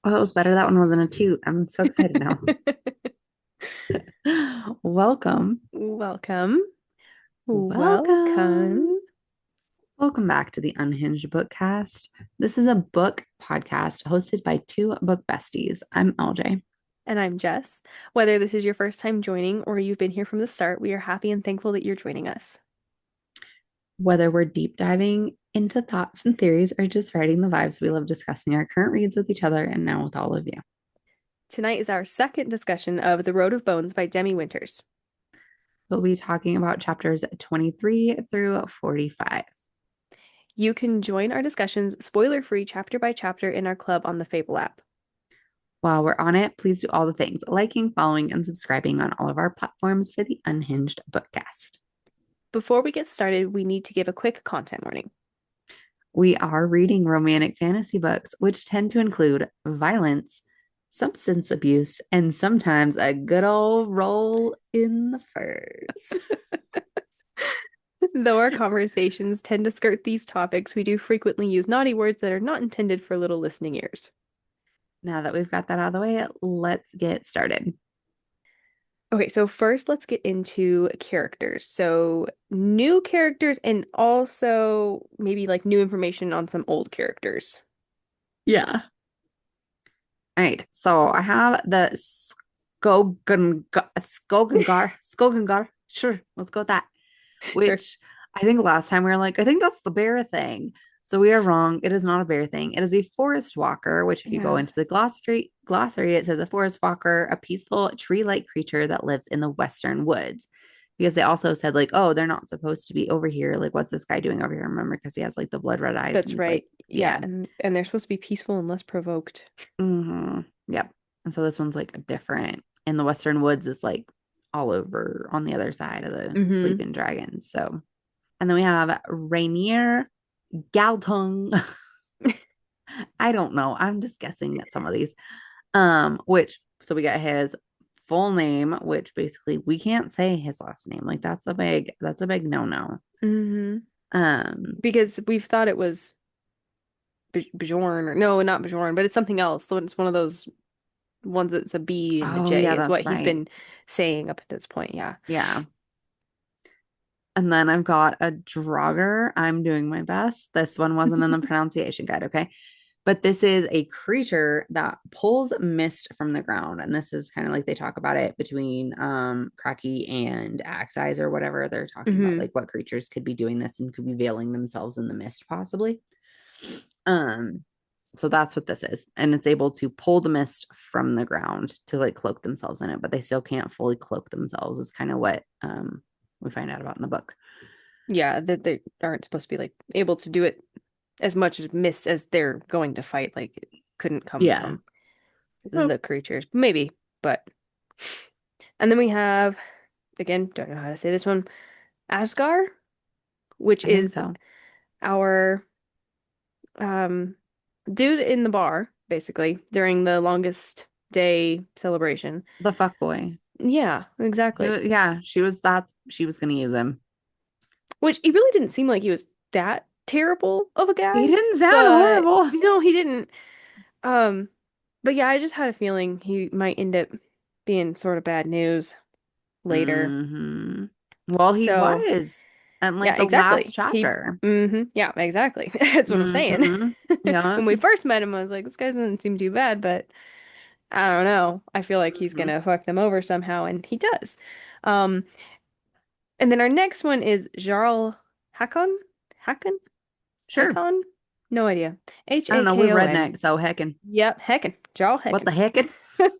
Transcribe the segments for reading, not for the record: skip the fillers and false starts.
Oh, that was better. That one wasn't a toot. I'm so excited now. Welcome. Welcome. Welcome. Welcome. Welcome back to the Unhinged BookCast. This is a book podcast hosted by two book besties. I'm LJ. And I'm Jess. Whether this is your first time joining or you've been here from the start, we are happy and thankful that you're joining us. Whether we're deep diving into thoughts and theories or just writing the vibes, we love discussing our current reads with each other and now with all of you. Tonight is our second discussion of The Road of Bones by Demi Winters. We'll be talking about chapters 23 through 45. You can join our discussions spoiler-free chapter by chapter in our club on the Fable app. While we're on it, please do all the things liking, following, and subscribing on all of our platforms for the Unhinged BookCast. Before we get started, we need to give a quick content warning. We are reading romantic fantasy books, which tend to include violence, substance abuse, and sometimes a good old roll in the furs. Though our conversations tend to skirt these topics, we do frequently use naughty words that are not intended for little listening ears. Now that we've got that out of the way, let's get started. Okay, so first let's get into characters. So new characters and also maybe like new information on some old characters. Yeah. All right. So I have the Skogengar. Sure, let's go with that. Sure. Which I think last time we were like, I think that's the bear thing. So we are wrong. It is not a bear thing. It is a forest walker, which if you go Yeah, into the glossary, it says a forest walker, a peaceful tree-like creature that lives in the western woods. Because they also said, like, oh, they're not supposed to be over here. Like, what's this guy doing over here? Remember, because he has like the blood red eyes and that's he's like, right. Yeah, yeah. and they're supposed to be peaceful and less provoked. Yep. And so this one's like different. In the western woods is like all over on the other side of the Mm-hmm. sleeping dragons. So and then we have Rainier Galtung. I don't know. I'm just guessing at some of these. Which so we got his full name, which basically we can't say his last name. Like that's a big no-no. Mm-hmm. Um, Because we've thought it was Bjorn or no, not Bjorn, but it's something else. So it's one of those ones that's a B and a oh J yeah, is what that's he's right. been saying up at this point. Yeah. Yeah. And then I've got a Draugr. I'm doing my best. This one wasn't in the pronunciation guide, okay? But this is a creature that pulls mist from the ground. And this is kind of like they talk about it between Cracky and Axe Eyes or whatever. They're talking about Mm-hmm. like what creatures could be doing this and could be veiling themselves in the mist, possibly. Um, so that's what this is. And it's able to pull the mist from the ground to like cloak themselves in it, but they still can't fully cloak themselves, is kind of what we find out about in the book. Yeah, that they aren't supposed to be like able to do it as much as mist as they're going to fight. Like it couldn't come Yeah. from Oh, the creatures. Maybe, but and then we have again, don't know how to say this one, Asgar, which I think is so. our um dude in the bar, basically, during the longest day celebration. The fuck boy. Yeah, exactly. Yeah, she was gonna use him. Which he really didn't seem like he was that terrible of a He guy, didn't sound but horrible. no, he didn't. Um, but yeah, I just had a feeling he might end up being sort of bad news later. Hmm. Well, he So, was in yeah, like the last exactly. chapter. Yeah, exactly. That's what I'm saying. Hmm. Yeah. When we first met him, I was like, this guy doesn't seem too bad, but I don't know. I feel like he's Hmm. gonna fuck them over somehow, and he does. Um, and then our next one is Jarl Hakon? Hakon? Sure. Hakon? No idea. I don't know. We're Hakon. redneck, so heckin'. Yep, Heckin. Jarl What Heckin. the heckin'?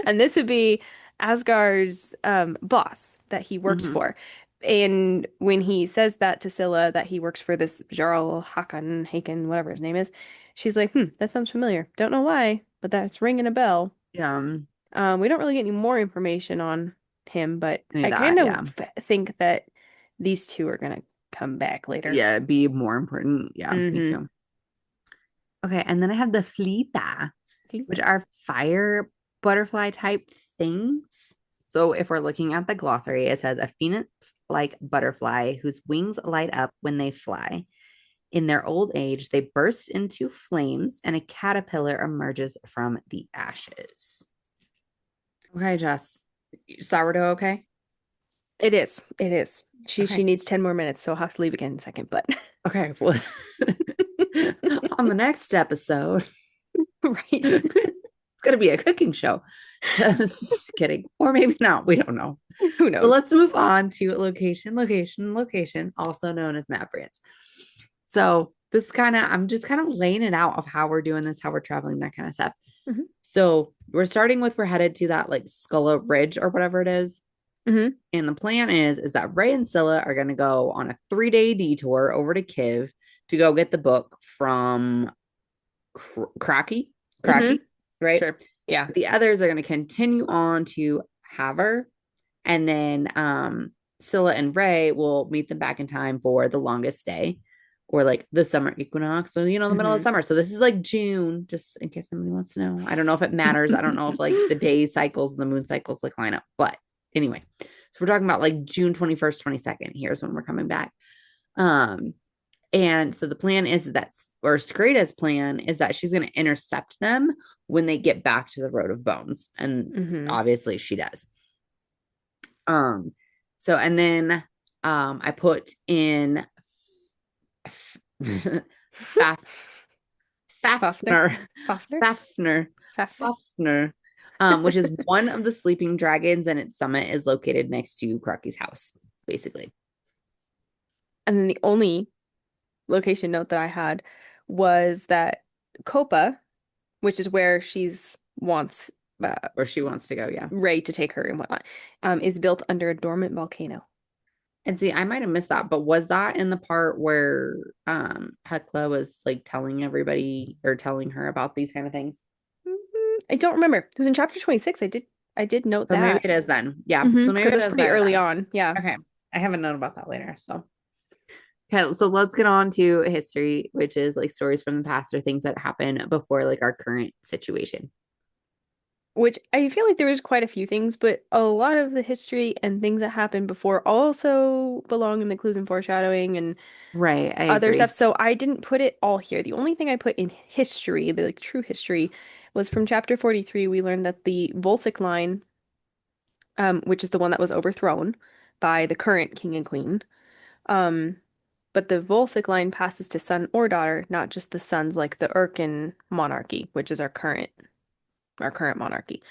And this would be Asgard's boss that he works Hmm. for. And when he says that to Scylla, that he works for this Jarl Haken, whatever his name is, she's like, that sounds familiar. Don't know why, but that's ringing a bell. Yeah. We don't really get any more information on him, but Any of I kind that. of Yeah. think that these two are gonna come back later. Yeah. Be more important. Yeah. Me Mm-hmm. too. Okay. And then I have the Fleeta, which are fire butterfly type things. So if we're looking at the glossary, it says a phoenix like butterfly whose wings light up when they fly. in their old age, they burst into flames and a caterpillar emerges from the ashes. Okay, Jess. Sourdough, okay? It is. It is. She Okay. needs 10 more minutes, so I'll have to leave again in a second, but Okay. Well, on the next episode, right. it's going to be a cooking show. Just kidding. Or maybe not. We don't know. Who But knows? let's move on to location, also known as map brands. So this kind of, I'm just kind of laying it out of how we're doing this, how we're traveling, that kind of stuff. Hmm. So we're starting with, we're headed to that like Sculla Ridge or whatever it is. Hmm. And the plan is that Ray and Scylla are going to go on a 3-day detour over to Kiv to go get the book from Hmm. Cracky, right? Sure. Yeah. The others are going to continue on to Haver, and then Scylla and Ray will meet them back in time for the longest day, or like the summer equinox, so the middle of Hmm. summer. So this is like June, just in case somebody wants to know. I don't know if it matters. I don't know if like the day cycles and the moon cycles like line up, but anyway. So we're talking about like June 21st, 22nd. Here's when we're coming back. Um, and so the plan is or Skreta's plan is that she's going to intercept them when they get back to the Road of Bones. And Hmm. obviously she does. Um, so, and then I put in Faf- Fafner. Fafner, Fafner. Fafner, Fafner. Fafner, which is one of the sleeping dragons, and its summit is located next to Crocky's house, basically. And then the only location note that I had was that Copa, which is where she's wants Where she wants to go, yeah. Ray to take her and whatnot, is built under a dormant volcano. And see, I might have missed that, but was that in the part where Hecla was like telling everybody or telling her about these kind of things? I don't remember. It was in chapter 26. I did note So maybe that. it is then. Yeah. So maybe Because it it's is pretty there early then. on. Yeah. Okay. I have a note about that later. So okay, so let's get on to history, which is like stories from the past or things that happen before like our current situation. Which I feel like there was quite a few things, but a lot of the history and things that happened before also belong in the clues and foreshadowing and Right, I other stuff. agree. So I didn't put it all here. The only thing I put in history, the like true history, was from chapter 43. We learned that the Volsic line, which is the one that was overthrown by the current king and queen, um, but the Volsic line passes to son or daughter, not just the sons like the Urkin monarchy, which is our current monarchy.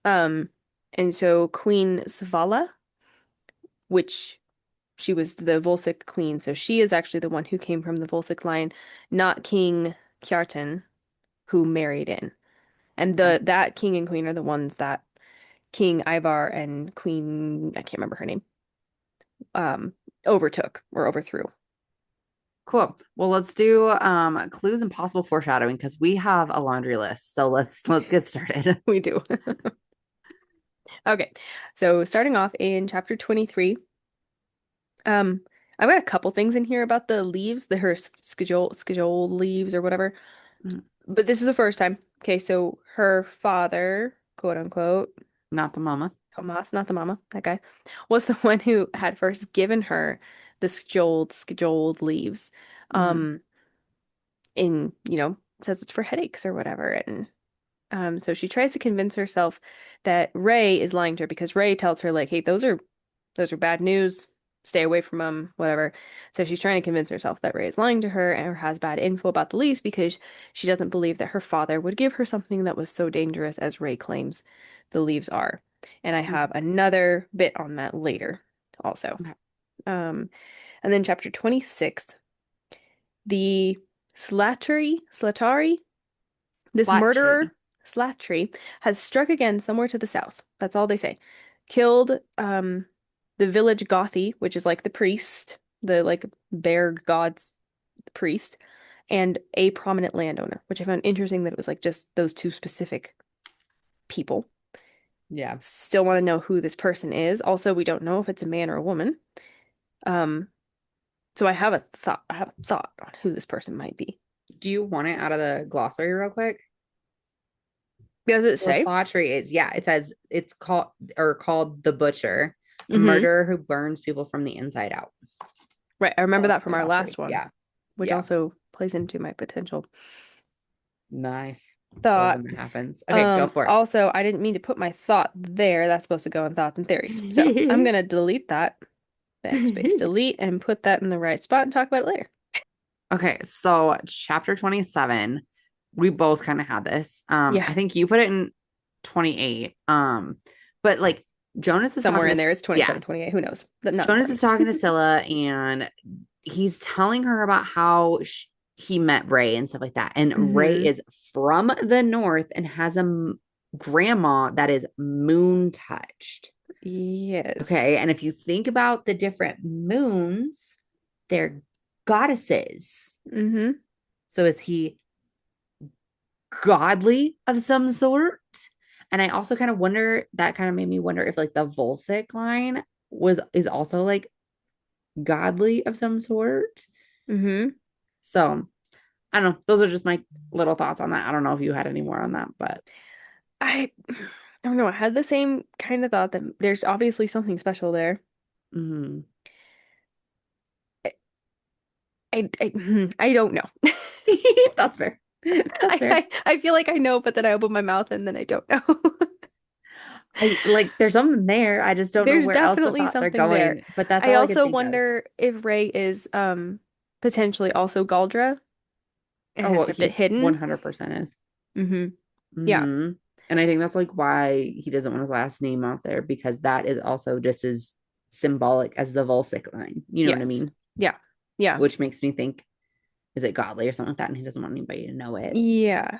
Um, and so Queen Svala, which she was the Volsic queen, so she is actually the one who came from the Volsic line, not King Kjartan, who married in. And Okay. that king and queen are the ones that King Ivar and Queen, I can't remember her name, um, overtook or overthrew. Cool. Well, let's do clues and possible foreshadowing because we have a laundry list. So let's get started. We do. Okay, so starting off in chapter 23, um, I've got a couple things in here about the leaves, her schedule leaves or whatever. But this is the first time. Okay, so her father, quote unquote, Not the mama. Tomas, not the mama, that guy, was the one who had first given her the scheduled leaves. Mhm. Um, says it's for headaches or whatever. And so she tries to convince herself that Ray is lying to her because Ray tells her, like, hey, those are bad news. Stay away from them, whatever. So she's trying to convince herself that Ray is lying to her or has bad info about the leaves because she doesn't believe that her father would give her something that was so dangerous as Ray claims the leaves are. And I have another bit on that later also. Okay. Um, and then chapter 26, the Slattery, this Slat murderer, tree. Slattery, has struck again somewhere to the south. That's all they say. Killed the village Gothi, which is like the priest, the like bear god's priest, and a prominent landowner, which I found interesting that it was like just those two specific people. Yeah. Still want to know who this person is. Also, we don't know if it's a man or a woman. Um, so I have a thought on who this person might be. Do you want it out of the glossary real quick? Does it So a say? slattery is, yeah, it says it's called the butcher, a Mm-hmm. murderer who burns people from the inside out. Right. I remember So that that's the from our glossary. last one. Yeah. which Yeah. also plays into my potential Nice. Love thought. when that happens. Okay, go for Also, I didn't mean to put my thought there. That's supposed to go in thoughts and theories. So I'm it. gonna delete that, backspace delete, and put that in the right spot and talk about it later. Okay, so chapter 27, we both kind of had this. Yeah, I think you put it in 28. But like Jonas is somewhere talking in to there. It's yeah, 27, 28. Who knows? Not Jonas is important. talking to Scylla and he's telling her about how he met Ray and stuff like that. And Ray Mm-hmm. is from the north and has a grandma that is moon touched. Okay. Yes. And if you think about the different moons, they're goddesses. Mm-hmm. So is he godly of some sort? And I also kind of wonder, that kind of made me wonder if like the Volsic line is also like godly of some sort. Mm-hmm. So I don't know. Those are just my little thoughts on that. I don't know if you had any more on that, but I don't know. I had the same kind of thought that there's obviously something special there. mm. I I don't know. That's fair. That's fair. I feel like I know, but then I open my mouth and then I don't know. I like there's something there. I just don't know There's where else the definitely thoughts are something there. going, but that's I all I could also think of. wonder if Ray is potentially also Galdra and Oh, has well, kept it he hidden. 100% is. Hmm. Yeah. Hmm. And I think that's like why he doesn't want his last name out there because that is also just as symbolic as the Volsic line. You know what I Yes. mean? Yeah. Yeah. Which makes me think, is it godly or something like that? And he doesn't want anybody to know it. Yeah.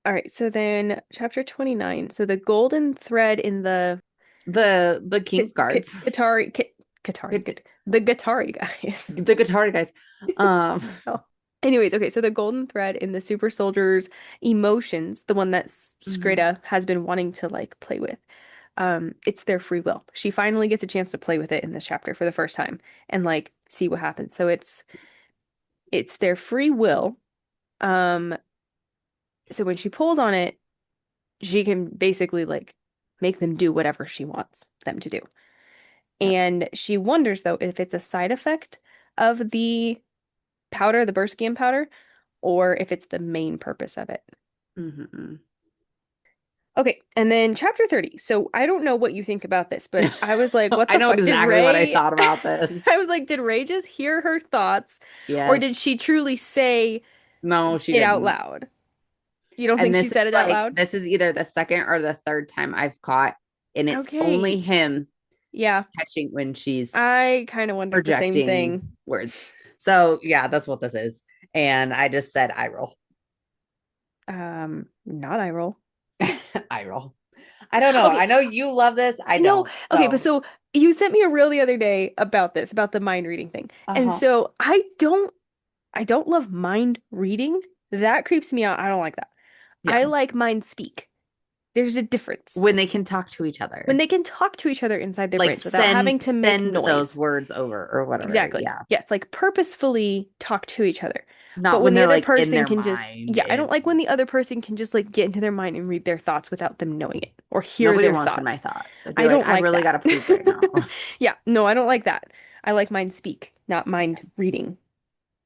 All right. So then chapter 29. So the golden thread in the The King's Guards, Qatari Qatari good. The Qatari guys. the guitar guys. Um, Oh. Anyways, okay, so the golden thread in the super soldier's emotions, the one that mhm, Skrita has been wanting to like play with, it's their free will. She finally gets a chance to play with it in this chapter for the first time and like see what happens. So it's their free will. Um, so when she pulls on it, she can basically like make them do whatever she wants them to do. yep. And she wonders though if it's a side effect of the powder, the Burskian powder, or if it's the main purpose of it. Hmm. Okay, and then chapter 30. So I don't know what you think about this, but I was like, what I the know fuck? Did exactly what I Ray thought about this. I was like, did Ray just hear her thoughts? Or did Yes. she truly say No, she it out didn't. loud? You don't And think she this is said it out like loud? this is either the second or the third time I've caught, and it's only Okay. him Yeah, catching when she's I kind of wondered the same projecting thing. words. So yeah, that's what this is. And I just said eye roll. Not eye roll. Eye roll. I don't know. Okay, I know you love this. I no, don't. okay, but So so you sent me a reel the other day about this, about the mind reading thing. And uh-huh. so I don't love mind reading. That creeps me out. I don't like that. Yeah. I like mind speak. There's a difference. When they can talk to each When other. they can talk to each other inside their Like brains without having to make send those noise. words over or whatever. Exactly. Yeah. Yes, like purposefully talk to each other. But Not when when the they're other like in person their can just, mind yeah, I don't like when and the other person can just like get into their mind and read their thoughts without them knowing it or hear nobody their wants in my thoughts. thoughts. I'd be I like, don't I like really that. gotta poop right now. Yeah, no, I don't like that. I like mind speak, not mind reading.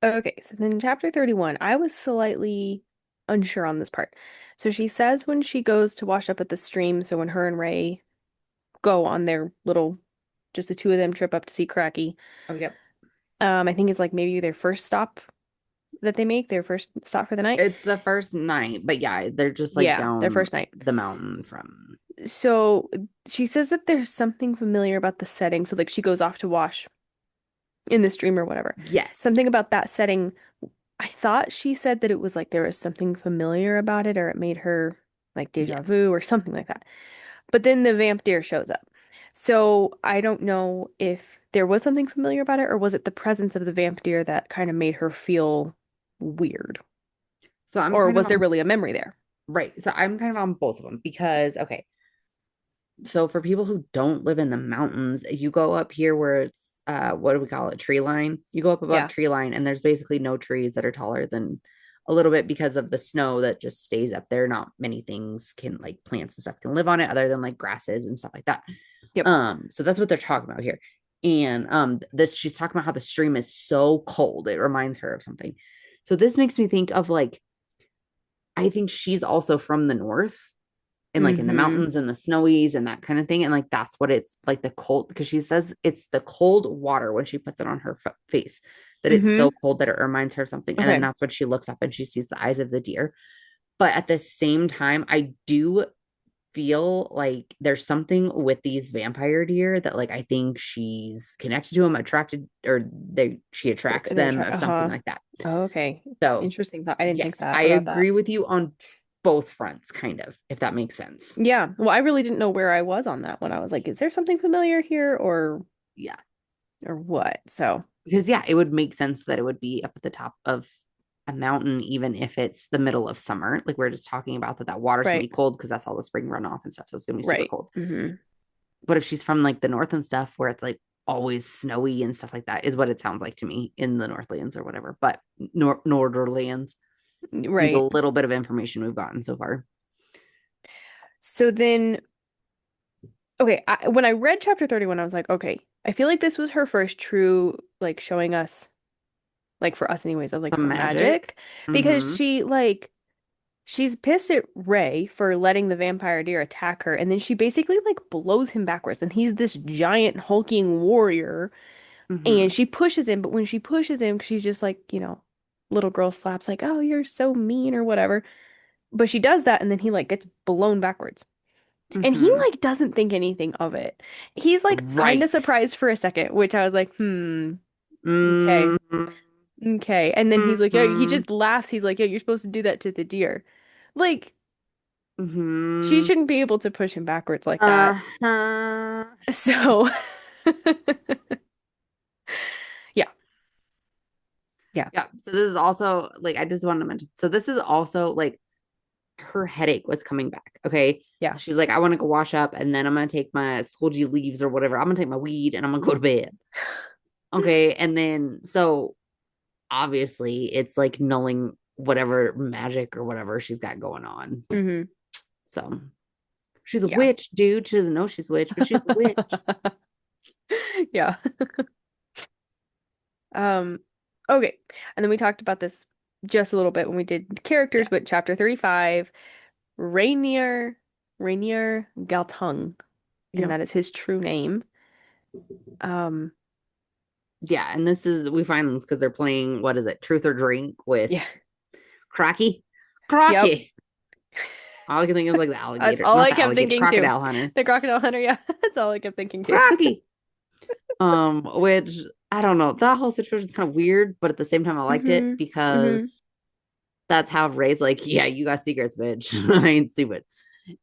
Okay, so then in chapter 31, I was slightly unsure on this part. So she says when she goes to wash up at the stream, so when her and Ray go on their little, just the two of them trip up to see Cracky. Oh, yep. I think it's like maybe their first stop that they make, their first stop for the night. It's the first night, but yeah, they're just like Yeah, their down first night. the mountain from. So she says that there's something familiar about the setting. So like she goes off to wash in the stream or whatever. Yes. Something about that setting. I thought she said that it was like there was something familiar about it or it made her like deja Yes. vu or something like that. But then the vamp deer shows up. So I don't know if there was something familiar about it or was it the presence of the vamp deer that kind of made her feel weird? So I'm Or kind of was there on, really a memory there? right. So I'm kind of on both of them because, okay. So for people who don't live in the mountains, you go up here where it's, what do we call it? Tree line. You go up above Yeah. tree line, and there's basically no trees that are taller than a little bit because of the snow that just stays up there. Not many things can, like plants and stuff can live on it other than like grasses and stuff like that. Yep. So that's what they're talking about here. And this she's talking about how the stream is so cold. It reminds her of something. So this makes me think of like I think she's also from the north and like in the Mm-hmm. mountains and the snowies and that kind of thing. And like that's what it's like the cold because she says it's the cold water when she puts it on her face that it's Mm-hmm. so cold that it reminds her of something. And then Okay. that's when she looks up and she sees the eyes of the deer. But at the same time, I do feel like there's something with these vampire deer that like I think she's connected to them, attracted, or they she attracts They're them trying. or something Uh-huh. like that. Oh, okay. So Interesting thought. I didn't think yes, that I about that. agree with you on both fronts, kind of, if that makes sense. Yeah. Well, I really didn't know where I was on that one. I was like, is there something familiar here Yeah. or what? So, Because yeah, it would make sense that it would be up at the top of a mountain, even if it's the middle of summer. Like we're just talking about that water's gonna be right. cold because that's all the spring runoff and stuff. So it's gonna be super Right. cold. Mm-hmm. But if she's from like the north and stuff where it's like always snowy and stuff like that, is what it sounds like to me in the Northlands or whatever. But Norderlands, the Right. little bit of information we've gotten so far. So then, okay, when I read chapter 31, I was like, okay, I feel like this was her first true, like, showing us, like, for us anyways, of like The her magic. magic. Because Mm-hmm. she's pissed at Ray for letting the vampire deer attack her. And then she basically, like, blows him backwards. And he's this giant, hulking warrior. Mm-hmm. And she pushes him. But when she pushes him, she's just like, little girl slaps, like, oh, you're so mean or whatever. But she does that. And then he, like, gets blown backwards. And he Mm-hmm. like doesn't think anything of it. He's like kind of Right. surprised for a second, which I was like, okay, Mm-hmm. okay. And then he's like, yo, he Mm-hmm. just laughs. He's like, yo, you're supposed to do that to the deer. Like, she Mm-hmm. shouldn't be able to push him backwards like that. Uh-huh. So, yeah, yeah, Yeah. So this is also like I just wanted to mention. So this is also like her headache was coming back. Okay. yeah. So she's like, I want to go wash up and then I'm gonna take my Solji leaves or whatever. I'm gonna take my weed and I'm gonna go to bed. Okay. And then so obviously it's like nulling whatever magic or whatever she's got going on. hmm So she's a Yeah. witch, dude. She doesn't know she's a witch, but she's a witch. Yeah. Um, okay. And then we talked about this just a little bit when we did characters, Yeah. but chapter 35, Rainier, Rainier Galtung, and Yep. that is his true name. Um, Yeah. And this is we find this because they're playing what is it, truth or drink with yeah. Crocky. Yep. Crocky. All I can think of is like the That's alligator, all not I the kept alligator, thinking too. crocodile hunter. The crocodile hunter, yeah. That's all I kept thinking too. Crocky. Which I don't know. That whole situation is kind of weird, but at the same time, I liked it hmm because hmm that's how Ray's like, yeah, you got secrets, bitch. I ain't stupid.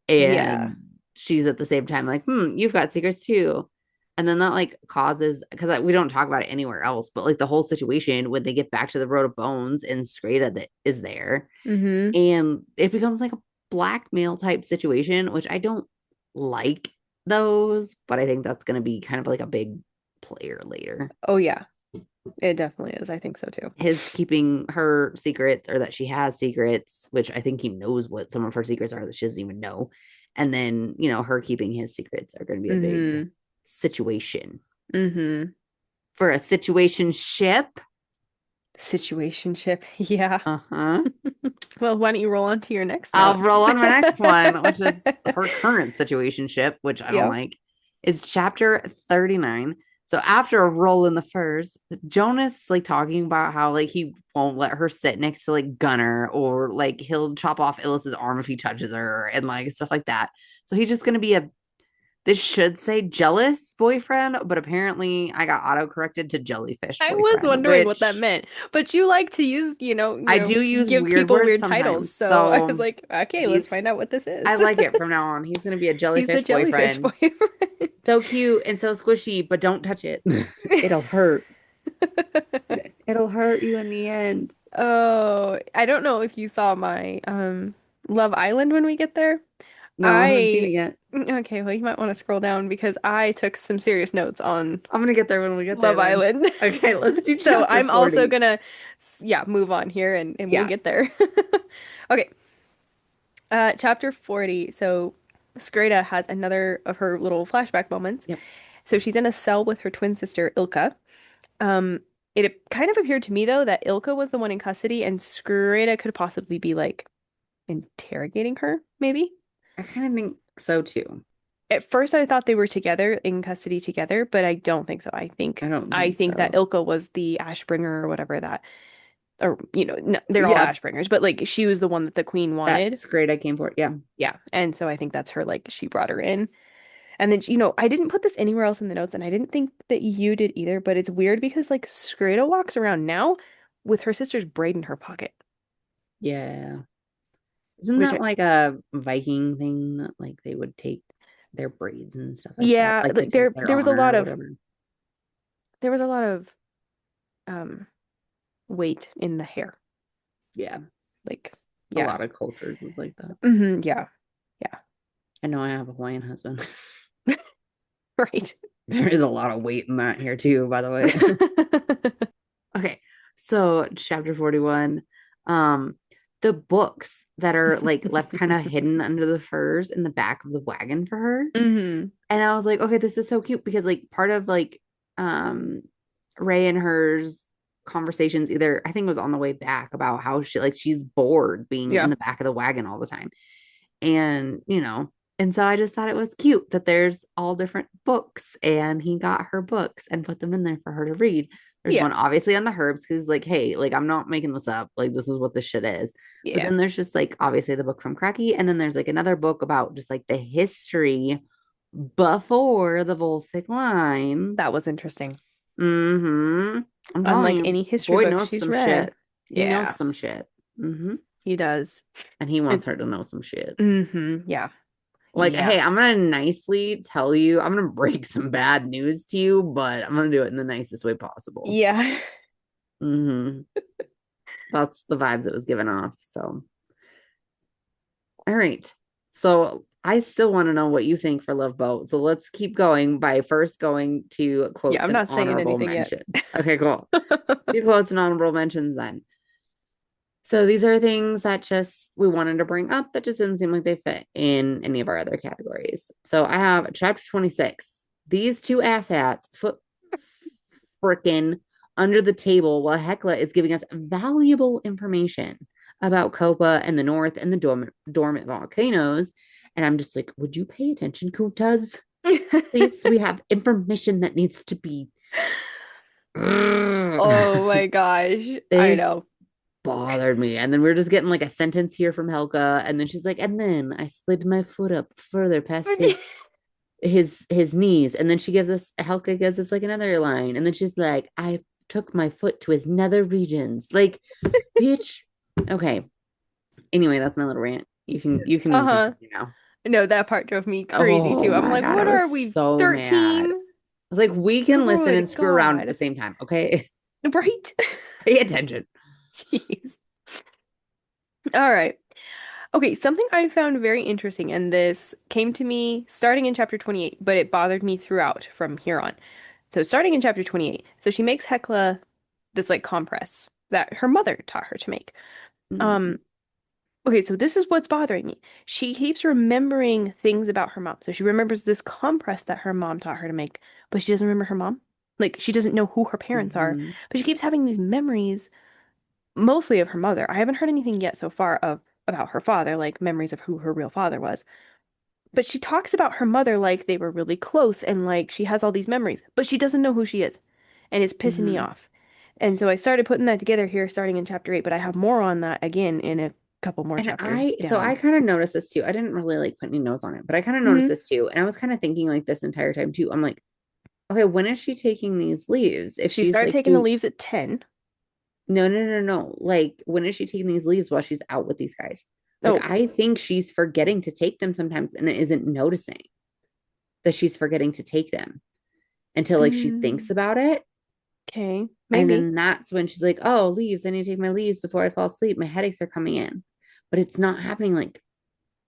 Yeah. And she's at the same time like, you've got secrets too. And then that like causes because we don't talk about it anywhere else, but like the whole situation when they get back to the Road of Bones and Skreda that is there, hmm and it becomes like a blackmail type situation, which I don't like those, but I think that's going to be kind of like a big player later. Oh yeah. It definitely is. I think so too. His keeping her secrets or that she has secrets, which I think he knows what some of her secrets are that she doesn't even know. And then, her keeping his secrets are going to be a big hmm situation hmm for a situation ship. Situationship. Yeah. Uh huh. Well, why don't you roll on to your next I'll note? roll on my next one, which is her current situation ship, which I don't Yep. like, is chapter 39. So after a roll in the furs, Jonas is like talking about how like he won't let her sit next to like Gunner or like he'll chop off Illis's arm if he touches her and like stuff like that. So he's just gonna be a this should say jealous boyfriend, but apparently I got auto corrected to jellyfish I was boyfriend, wondering what that which meant, but you like to use, I do use give weird people words weird titles. sometimes. So I was So like, okay, let's he's find out what this I is. like it from now on. He's gonna be a He's the jellyfish jellyfish boyfriend. boyfriend. So cute and so squishy, but don't touch it. It'll hurt. It'll hurt you in the end. Oh, I don't know if you saw my Love Island when we get there. No, I haven't seen it I yet. okay, well you might want to scroll down because I took some serious notes on I'm gonna get there when we get there Love then. Island. Okay, let's do So chapter I'm also 40. gonna yeah, move on here and we'll Yeah. get there. Okay. Chapter 40. So Skreda has another of her little flashback moments, Yep. So she's in a cell with her twin sister, Ilka. Um, it kind of appeared to me though that Ilka was the one in custody and Skreda could possibly be like interrogating her, maybe. I kind of think so too. At first I thought they were together in custody together, but I don't think so. I I think don't I think think that so. Ilka was the Ashbringer or whatever that or no, they're all Yeah, Ashbringers, but like she was the one that the queen wanted. that's great. I came for it. Yeah. Yeah. And so I think that's her like she brought her in. And then, I didn't put this anywhere else in the notes, and I didn't think that you did either, but it's weird because like Skreda walks around now with her sister's braid in her pocket, Yeah. Isn't which that like a Viking thing that like they would take their braids and stuff like that, yeah, like to like take their there was a lot honor or of whatever? there was a lot of um weight in the hair. Yeah. Like, A yeah. lot of cultures is like that. Yeah. Yeah. I know I have a Hawaiian husband. Right. There is a lot of weight in that here too, by the way. Okay. So chapter 41. Um, the books that are like left kind of hidden under the furs in the back of the wagon for her. hmm And I was like, okay, this is so cute because like part of like um Ray and her's conversations, either I think it was on the way back about how she's bored being in Yeah. the back of the wagon all the time. And and so I just thought it was cute that there's all different books and he got her books and put them in there for her to read. There's Yeah. one obviously on the herbs because like, hey, like I'm not making this up. Like this is what this shit is. But Yeah. then there's just like obviously the book from Cracky, and then there's like another book about just like the history before the Volsic line. That was interesting. Mm-hmm. I'm telling Unlike you, any history boy book knows she's some read. shit. He knows Yeah, some shit. Mm-hmm. he does. And he wants And her to know some shit. yeah. Like, Yeah. hey, I'm gonna nicely tell you, I'm gonna break some bad news to you, but I'm gonna do it in the nicest way possible. Yeah. Hmm. That's the vibes it was given off. So, all right. So, I still want to know what you think for Love Boat. So, let's keep going by first going to Yeah, quotes I'm and not saying honorable anything yet. mentions. Okay, cool. Your quotes and honorable mentions then. So these are things that just we wanted to bring up that just didn't seem like they fit in any of our other categories. So I have chapter 26. These two asshats foot frickin' under the table while Hecla is giving us valuable information about Copa and the North and the dormant volcanoes. And I'm just like, would you pay attention, Kuntas? Please, we have information that needs to be. Oh my gosh. I This know. bothered me. And then we are just getting like a sentence here from Helga, and then she's like, and then I slid my foot up further past his knees, and then Helga gives us like another line, and then she's like, I took my foot to his nether regions. Like, bitch. Okay. Anyway, that's my little rant. You can Uh-huh. continue now. No, that part drove me crazy Oh too. I'm my like, god, I what are was we, so mad. 13? I was like, we can listen and Good screw around at the God. same time, okay? Right? Pay attention. Jeez. All right. Okay, something I found very interesting, and this came to me starting in chapter 28, but it bothered me throughout from here on. So starting in chapter 28, so she makes Hecla this like compress that her mother taught her to make. Mm-hmm. Um, okay, so this is what's bothering me. She keeps remembering things about her mom. So she remembers this compress that her mom taught her to make, but she doesn't remember her mom. Like she doesn't know who her parents are, Mm-hmm. but she keeps having these memories, mostly of her mother. I haven't heard anything yet so far of about her father, like memories of who her real father was. But she talks about her mother like they were really close and like she has all these memories, but she doesn't know who she is. And it's pissing me Mm-hmm. off. And so I started putting that together here starting in chapter 8, but I have more on that again in a couple more And chapters I down. kind of noticed this too. I didn't really like put any notes on it, but I kind of noticed hmm this too. And I was kind of thinking like this entire time too. I'm like, okay, when is she taking these leaves? If She she's started like, taking the leaves at 10. no, no, no, no. Like, when is she taking these leaves while she's out with these guys? Like, Oh, I think she's forgetting to take them sometimes and isn't noticing that she's forgetting to take them until like she thinks mm, about it. okay, And maybe. then that's when she's like, oh, leaves. I need to take my leaves before I fall asleep. My headaches are coming in. But it's not happening like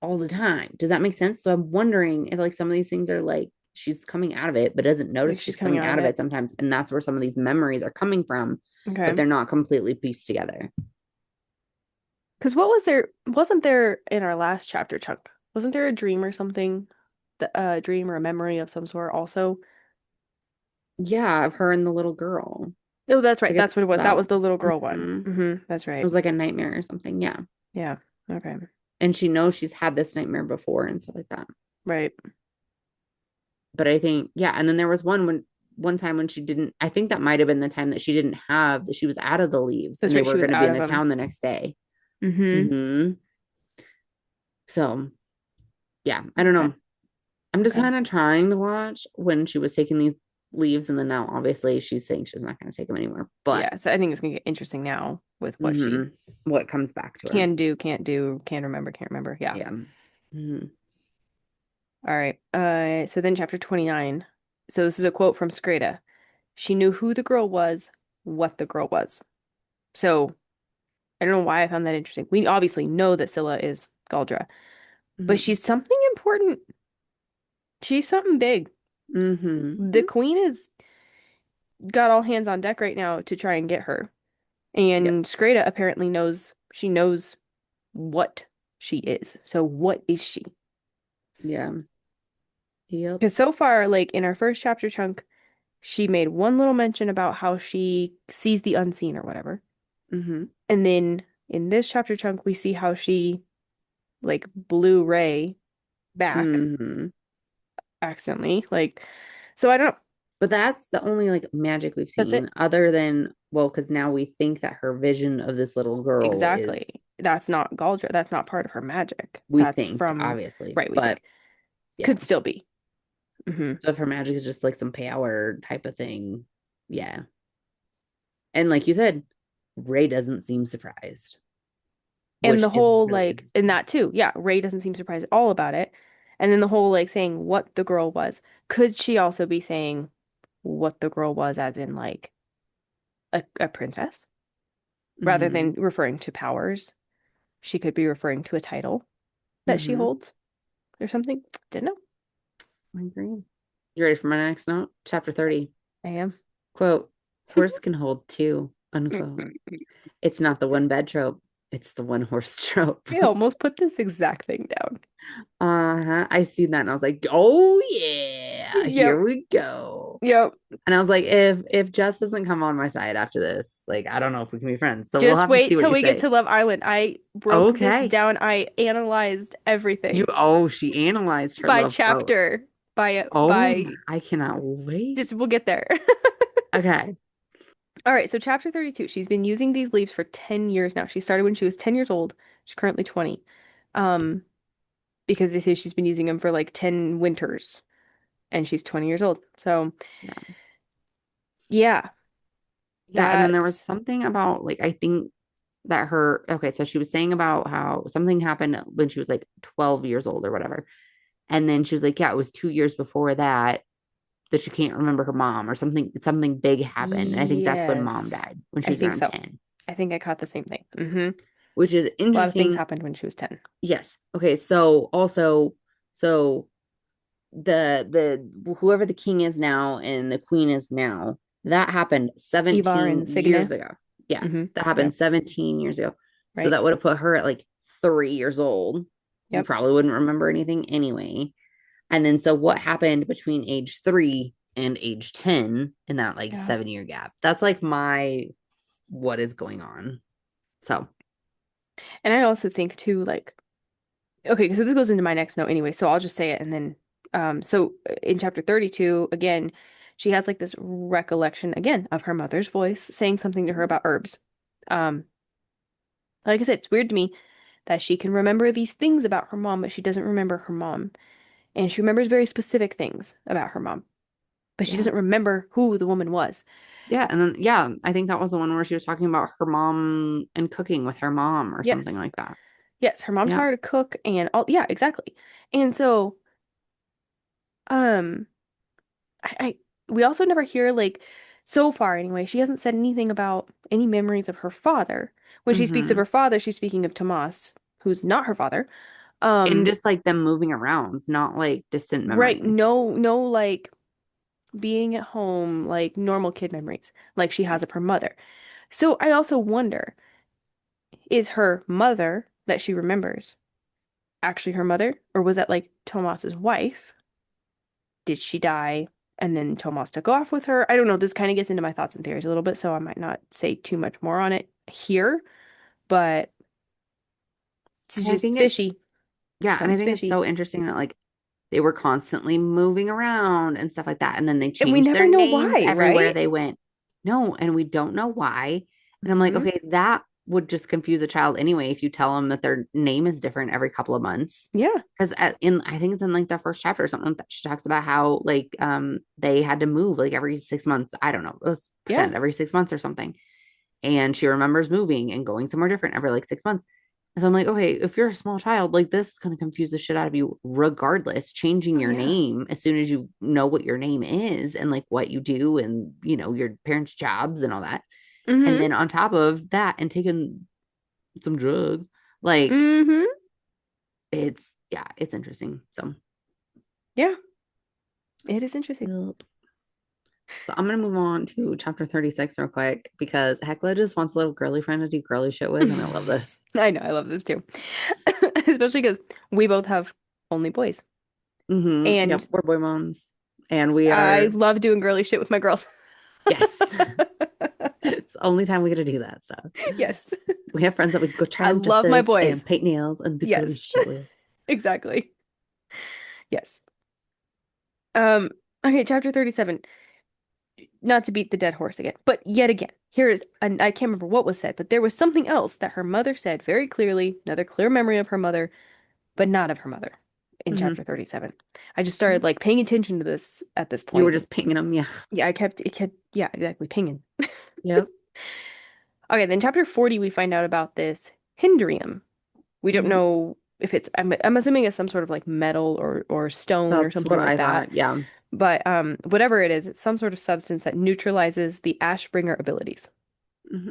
all the time. Does that make sense? So I'm wondering if like some of these things are like she's coming out of it, but doesn't Like notice she's she's coming coming out out of of it it. sometimes. And that's where some of these memories are coming from, but Okay. they're not completely pieced together. Because wasn't there in our last chapter chunk, wasn't there a dream or something? A dream or a memory of some sort also? Yeah, of her and the little girl. Oh, that's right. Like it's That's what it was. That was about. the little girl one. Mhm. That's It right. was like a nightmare or something. Yeah. Yeah. Okay. And she knows she's had this nightmare before and stuff like that. Right. But I think, yeah. And then there was one time when she didn't, I think that might have been the time that she didn't have, that she was out of the leaves and That's they right. She were was going to be out in of the them. town the next day. Mm-hmm. Hmm. So, yeah, I don't Okay. know. I'm just Okay. kind of trying to watch when she was taking these leaves. And then now, obviously, she's saying she's not going to take them anymore. But Yeah. So I think it's gonna get interesting now with what she mhm, what comes back to her. can do, can't do, can remember, can't remember. Yeah. Yeah. Mhm. All right. So then chapter 29. So this is a quote from Skreda. She knew who the girl was, what the girl was. So I don't know why I found that interesting. We obviously know that Scylla is Galdra, but Mhm. she's something important. She's something big. Mhm. The queen has got all hands on deck right now to try and get her. Yep. And Skreda apparently knows she knows what she is. So what is she? Yeah. Yep. Because so far, like in our first chapter chunk, she made one little mention about how she sees the unseen or whatever. Mhm. And then in this chapter chunk, we see how she like blew Ray back Mhm. accidentally. Like, so I don't know. But that's the only like magic we've That's seen it. other than, well, because now we think that her vision of this little girl Exactly. is, That's not Galdra. That's not part of her magic. we That's think, from, obviously. right, we But think. yeah. Could still be. Hmm. So if her magic is just like some power type of thing, yeah. And like you said, Ray doesn't seem surprised, And which the is whole really like, and interesting. that too, yeah, Ray doesn't seem surprised at all about it. And then the whole like saying what the girl was. Could she also be saying what the girl was, as in like a princess, rather Hmm. than referring to powers? She could be referring to a title that she Hmm. holds or something. Didn't know. I agree. You ready for my next note? Chapter 30. I am. Quote, horse can hold two, unquote. It's not the one bed trope, it's the one horse trope. I almost put this exact thing down. Uh-huh. I see that and I was like, oh yeah, Yep. here we go. Yep. And I was like, if Jess doesn't come on my side after this, like I don't know if we can be friends. So we'll Just have to wait see what till you we get say. to Love Island. I broke this Okay. down. I analyzed You everything oh, she analyzed her by love boat. chapter, Oh, by I cannot wait. just we'll get there. Okay. All right, so chapter 32. She's been using these leaves for 10 years now. She started when she was 10 years old. She's currently 20. Um, because they say she's been using them for like 10 winters and she's 20 years old. So, Yeah. yeah, Yeah. And then there was that's something about like I think that her okay, so she was saying about how something happened when she was like 12 years old or whatever. And then she was like, yeah, it was 2 years before that that she can't remember her mom or something big happened. And I think that's when mom yes. died when she I was think around so. 10, I think I caught the same thing. Hmm. which is A lot of things interesting. happened when she was 10. Yes. Okay. So also, so the whoever the king is now and the queen is now, that happened Ivar 17 and years Signe. ago. Yeah, Hmm. that Yep. happened 17 years ago. So Right. that would have put her at like 3 years old. You Yep. probably wouldn't remember anything anyway. And then so what happened between age 3 and age 10 in that like Yeah. 7 year gap? That's like my what is going on. So, And I also think too, like, okay, so this goes into my next note anyway, so I'll just say it and then so in chapter 32, again, she has like this recollection again of her mother's voice saying something to her about herbs. Um, like I said, it's weird to me that she can remember these things about her mom, but she doesn't remember her mom. And she remembers very specific things about her mom, but she yeah. doesn't remember who the woman was. Yeah, and then yeah, I think that was the one where she was talking about her mom and cooking with her mom or something Yes. like that. Yes, her mom taught Yeah. her to cook and all, yeah, exactly. And so, um, I we also never hear like so far anyway, she hasn't said anything about any memories of her father. When she speaks of Hmm. her father, she's speaking of Tomas, who's not her father. And Um, just like them moving around, not like distant right, memories. no like being at home, like normal kid memories, like she has of her mother. So I also wonder, is her mother that she remembers actually her mother, or was that like Tomas's wife? Did she die? and then Tomas took off with her. I don't know. This kind of gets into my thoughts and theories a little bit, so I might not say too much more on it here, but it's And I just think it's, fishy. yeah, and I Something's think it's fishy. so interesting that like they were constantly moving around and stuff like that. And then they And we changed never their know names why, everywhere right? they went. No, and we don't know why. And I'm like, Hmm. okay, that would just confuse a child anyway if you tell them that their name is different every couple of months. Yeah, Because in I think it's in like the first chapter or something that she talks about how like they had to move like every 6 months. I don't know. Let's yeah, pretend every 6 months or something. And she remembers moving and going somewhere different every like 6 months. And so I'm like, okay, if you're a small child, like this is going to confuse the shit out of you regardless. Changing oh your yeah. name as soon as you know what your name is and like what you do and, your parents' jobs and all that. And Hmm. then on top of that, and taking some drugs, like Hmm. yeah, it's interesting. So, Yeah, it is interesting. yep. So I'm going to move on to chapter 36 real quick because Hecla just wants a little girly friend to do girly shit with. And I love this. I know, I love this too. Especially because we both have only boys. Yep. And We're boy moms. And we I are, love doing girly shit with my girls. yes. It's the only time we get to do that stuff. Yes. We have friends that we go try I on love my dresses and boys. paint nails and do girly Yes. shit with. Exactly. Yes. Um, okay, chapter 37. Not to beat the dead horse again, but yet again, here is, and I can't remember what was said, but there was something else that her mother said very clearly, another clear memory of her mother, but not of her mother in Hmm. chapter 37. I just started like paying attention to this at this You were point. just pinging them, yeah. Yeah, it kept, yeah, exactly, pinging. Yep. Okay, then chapter 40, we find out about this Hindrium. We don't Hmm. know if it's, I'm assuming it's some sort of like metal or stone or That's something what like I that. thought. Yeah. But whatever it is, it's some sort of substance that neutralizes the Ashbringer abilities Hmm.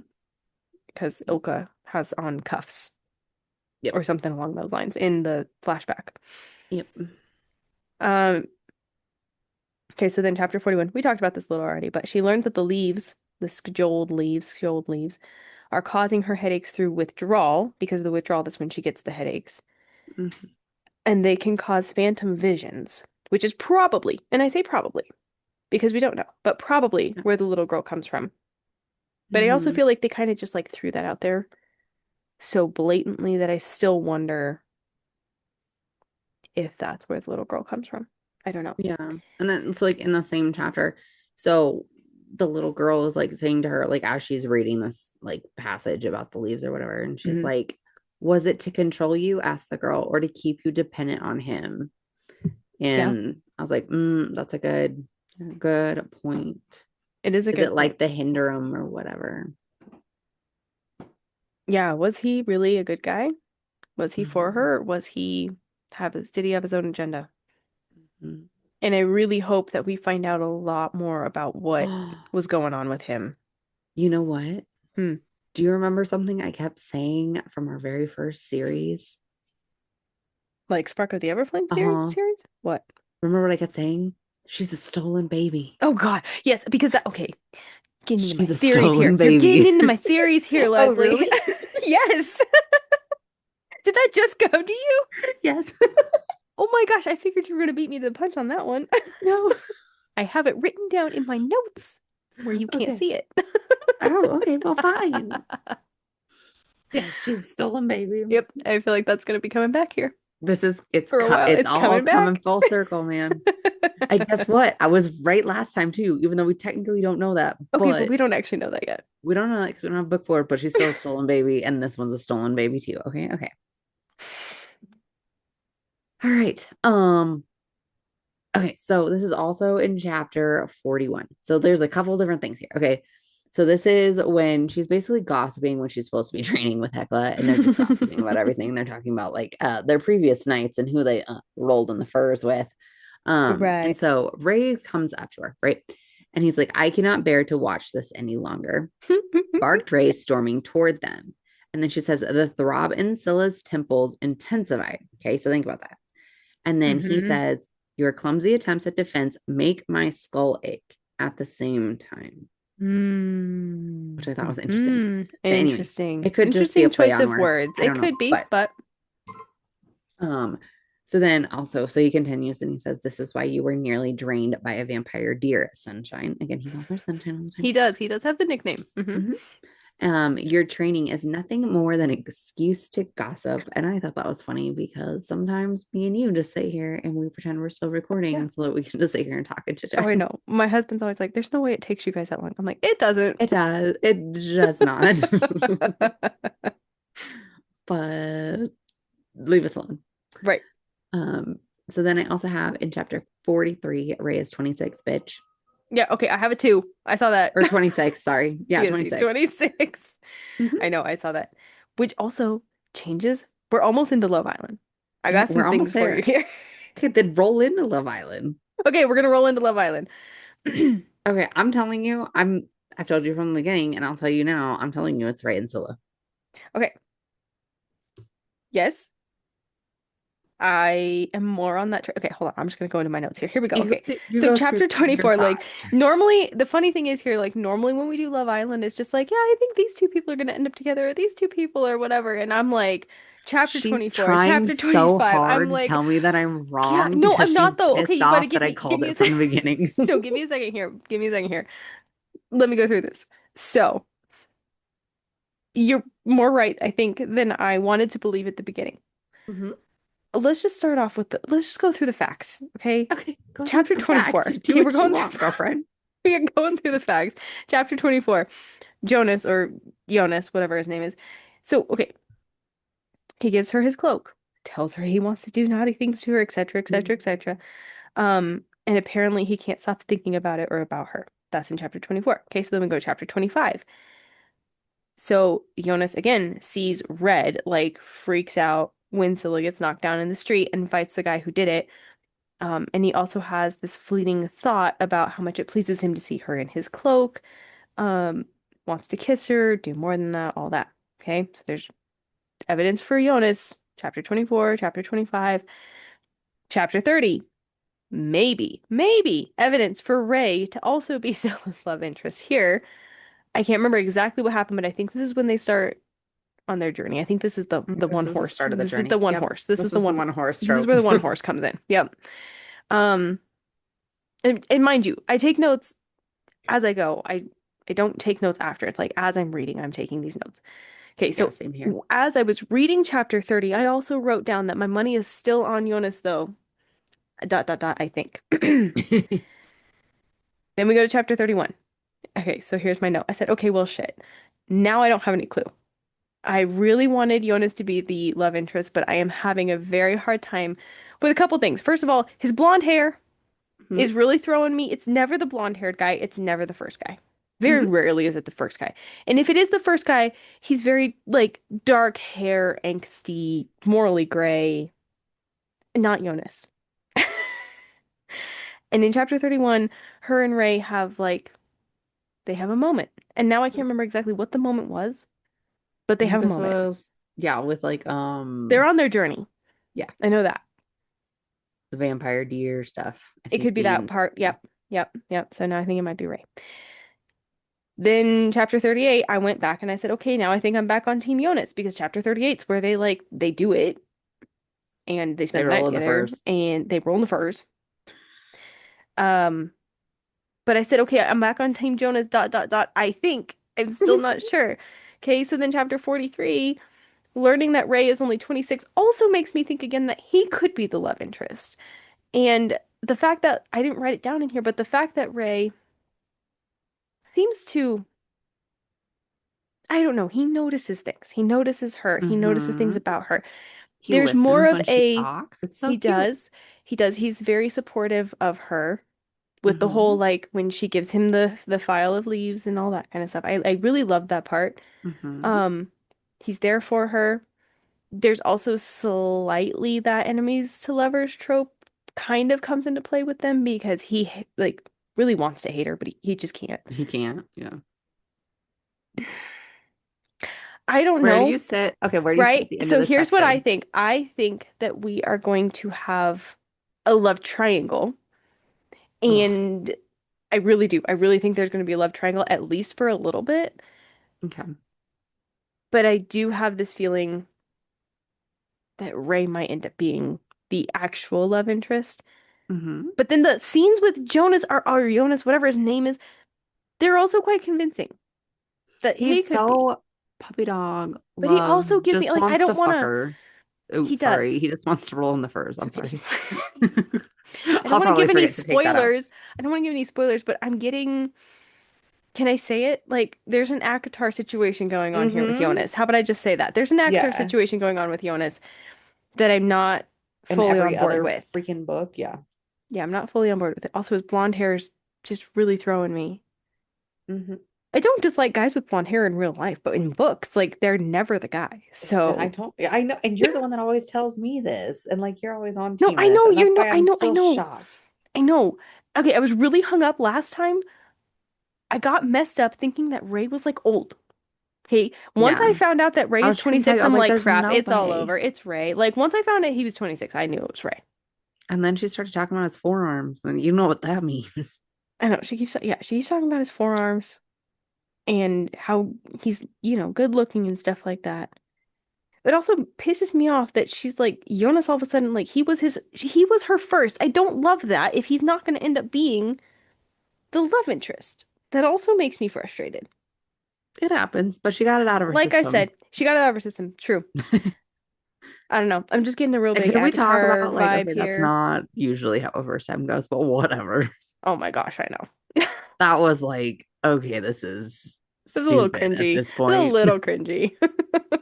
because Ilka has on cuffs Yep. or something along those lines in the flashback. Yep. Um, okay, so then chapter 41, we talked about this a little already, but she learns that the leaves, the skjold leaves, are causing her headaches through withdrawal. Because of the withdrawal, that's when she gets the headaches. Hmm. And they can cause phantom visions, which is probably, and I say probably because we don't know, but probably where the little girl comes from. But I also Hmm. feel like they kind of just like threw that out there so blatantly that I still wonder if that's where the little girl comes from. I don't know. Yeah. And then it's like in the same chapter. So the little girl is like saying to her, like, as she's reading this like passage about the leaves or whatever, and she's Hmm. like, was it to control you? Asked the girl, or to keep you dependent on him? Yeah, And I was like, that's a good point. it is a Is it good point. like the Hinderum or whatever? Yeah, was he really a good guy? Was he for Mhm. her? Or was he did he have his own agenda? Mhm. And I really hope that we find out a lot more about what was going on with him. You know what? Hmm. Do you remember something I kept saying from our very first series? Like Spark of the Everflame theory Uh-huh. series? What? Remember what I kept saying? She's a stolen baby. Oh God. Yes, because that okay. Getting into my She's a theories here. stolen You're getting baby. into my theories here, Oh, Leslie. really? Yes. Did that just come to you? Yes. Oh my gosh, I figured you were gonna beat me to the punch on that one. No. I have it written down in my notes where you can't Okay. see it. Oh, okay. Well, fine. Yes, she's a stolen baby. Yep, I feel like that's gonna be coming back here for a while. It's It's all coming coming back. full circle, man. I guess what? I was right last time too, even though we technically don't know that, Okay, but but we don't actually know that yet. we don't know that because we don't have book board, but she's still a stolen baby, and this one's a stolen baby too. Okay, okay. All right. Okay, so this is also in chapter 41. So there's a couple different things here. Okay. So this is when she's basically gossiping when she's supposed to be training with Hecla, and they're just gossiping about everything. They're talking about like their previous nights and who they rolled in the furs with. And Right. so Ray comes up to her, right? And he's like, I cannot bear to watch this any longer. Barked Ray, storming toward them. And then she says, the throb in Scylla's temples intensified. Okay, so think about that. And then he Hmm. says, your clumsy attempts at defense make my skull ache at the same time, which I thought was interesting. But anyway, Interesting. it could just be a Interesting play choice on of words. words. I It don't know. could be, But but um, So then also, so he continues and he says, "This is why you were nearly drained by a vampire deer, Sunshine." Again, he calls her Sunshine all the time. He does. He does have the nickname. Mhm. Your training is nothing more than an excuse to gossip. And I thought that was funny because sometimes me and you just sit here and we pretend we're still Yeah. recording so that we can just sit here and talk and chit Oh, chat. I know. My husband's always like, there's no way it takes you guys that long. I'm like, it doesn't. It does. It does not. But leave us alone. Right. Um, so then I also have in chapter 43, Ray is 26, bitch. Yeah, okay, I have it too. I saw that. Or 26, sorry. Yeah, Yes, he's 26. 26. Mhm. I know, I saw that. Which also changes. We're almost into Love Island. I got some We're things almost for you there. here. Okay, then roll into Love Island. Okay, we're gonna roll into Love Island. Okay, I'm telling you, I've told you from the beginning, and I'll tell you now, I'm telling you it's Ray and Scylla. Okay, yes, I am more on that track. Okay, hold on. I'm just gonna go into my notes here. Here we go. Okay. You So go through chapter your 24, like thoughts. normally the funny thing is here, like normally when we do Love Island, it's just like, yeah, I think these two people are gonna end up together, or these two people or whatever. And I'm like, chapter She's 24, trying chapter so 25. hard I'm to like, tell me that I'm yeah, wrong no, because I'm she's not though. Okay, pissed you gotta off that I give called me a it from second. the beginning. No, give me a second here. Give me a second here. Let me go through this. So you're more right, I think, than I wanted to believe at the beginning. Mhm. Let's just start off with let's just go through the facts, okay? Okay, go through Chapter the facts. 24. Do Okay, we're what you going want, through girlfriend. we are going through the facts. Chapter 24. Jonas or Jonas, whatever his name is. So, okay, he gives her his cloak, tells her he wants to do naughty things to her, etc., etc., etc. And apparently he can't stop thinking about it or about her. That's in chapter 24. Okay, so then we go to chapter 25. So Jonas again sees red, like freaks out when Scylla gets knocked down in the street and fights the guy who did it. And he also has this fleeting thought about how much it pleases him to see her in his cloak, um, wants to kiss her, do more than that, all that. Okay, so there's evidence for Jonas, chapter 24, chapter 25, chapter 30. Maybe evidence for Ray to also be Scylla's love interest here. I can't remember exactly what happened, but I think this is when they start on their journey. I think this is the This one is the horse. start of the This is the journey. one Yep. horse. This is This the is the one. one horse This is trope. where the one horse comes in. Yep. Um, and mind you, I take notes as I go. I don't take notes after. It's like as I'm reading, I'm taking these notes. Okay, Yeah, so same here. as I was reading chapter 30, I also wrote down that my money is still on Jonas though. Dot dot dot, I think. Then we go to chapter 31. Okay, so here's my note. I said, okay, well, shit. Now I don't have any clue. I really wanted Jonas to be the love interest, but I am having a very hard time with a couple things. First of all, his blonde hair Hmm. is really throwing me. It's never the blonde haired guy, it's never the first guy. Very Hmm. rarely is it the first guy. And if it is the first guy, he's very like dark hair, angsty, morally gray. Not Jonas. And in chapter 31, her and Ray have like they have a moment. And now I can't remember exactly what the moment was, but I they think have a this moment. was, yeah, with like They're on their journey. yeah, I know that. the vampire deer stuff. And It he's could be that being, part. yeah. Yep. So now I think it might be Ray. Then chapter 38, I went back and I said, okay, now I think I'm back on Team Jonas because chapter 38 is where they do it and they They spend the night roll in the together furs. and they roll in the furs. Um, but I said, okay, I'm back on Team Jonas, dot, dot, dot. I think. I'm still not sure. Okay, so then chapter 43, learning that Ray is only 26 also makes me think again that he could be the love interest. And the fact that I didn't write it down in here, but the fact that Ray seems to, I don't know, he notices things. He notices her. He notices things Hmm. about her. He There's more listens of when she a, talks. It's so he cute. does. He does. He's very supportive of her with the whole Hmm. like when she gives him the file of leaves and all that kind of stuff. I really loved that part. Hmm. Um, he's there for her. There's also slightly that enemies to lovers trope kind of comes into play with them because he like really wants to hate her, but he just can't. He can't. Yeah. I don't Where do you know, sit? Okay, where do you sit at right? the end of So this here's what I section? think. I think that we are going to have a love triangle, Ugh. and I really do. I really think there's going to be a love triangle at least for a little bit, Okay. but I do have this feeling that Ray might end up being. the actual love interest. Hmm. But then the scenes with Jonas or Jonas, whatever his name is, they're also quite convincing that he He's could be. so puppy dog But he love, also gives me just like I wants to don't want fuck to. her. Oh, He sorry. does. He just wants to roll in the furs. It's I'm okay. sorry. I don't I'll want to probably give any forget to take that out. spoilers. I don't want to give any spoilers, but I'm getting. Can I say it? Like, there's an ACOTAR situation going on here with Hmm. Jonas. How about I just say that? There's an ACOTAR Yeah. situation going on with Jonas that I'm not And fully on every board other with. freaking book. Yeah. Yeah, I'm not fully on board with it. Also, his blonde hair is just really throwing me. Hmm. I don't dislike guys with blonde hair in real life, but in books, like, they're never the guy. I So, don't, I know. And you're the one that always tells me this. And like, you're always on no, team I with this. know, And that's you're no, why I I'm know, I still know, shocked. I know. Okay, I was really hung up last time. I got messed up thinking that Ray was like old. Okay, once Yeah. I found out that Ray I is was trying to tell you, 26, I was I'm like, like, there's crap, no it's all way. over. It's Ray. Like, once I found out he was 26, I knew it was Ray. And then she started talking about his forearms. And you know what that means. I know, yeah, she keeps talking about his forearms and how he's, good looking and stuff like that. It also pisses me off that she's like, Jonas all of a sudden, like, he was her first. I don't love that if he's not going to end up being the love interest. That also makes me frustrated. It happens, but she got it out of her Like I system. said, she got it out of her system. True. I don't know. I'm just getting a real And big could we talk ACOTAR about like, vibe okay, that's here. not usually how a first time goes, but whatever. Oh my gosh, I know. That was like, okay, this is It was a little stupid at cringy. this A point. little cringy.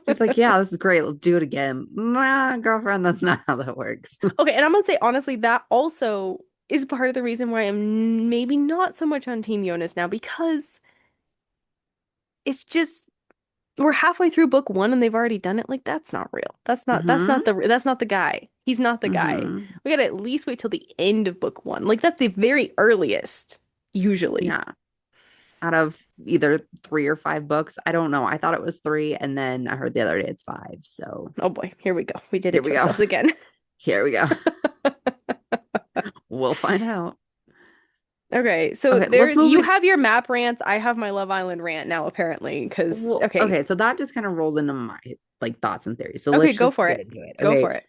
She's like, yeah, this is great. Let's do it again. Nah, girlfriend, that's not how that works. Okay, and I'm gonna say honestly, that also is part of the reason why I'm maybe not so much on Team Jonas now because it's just we're halfway through book one and they've already done it. Like that's not real. Hmm. That's not the guy. He's not the guy. Hmm. We gotta at least wait till the end of book one. Like that's the very earliest, usually. Yeah. Out of either 3 or 5 books. I don't know. I thought it was three, and then I heard the other day it's five. So Oh boy, here we go. We did here it we to go. ourselves again. Here we go. We'll find out. Okay, so Okay, let's move you it. have your map rants. I have my Love Island rant now, apparently. Because Well, okay, okay, so that just kind of rolls into my like thoughts and theories. So okay, let's go just for get it. into it. Go for Okay.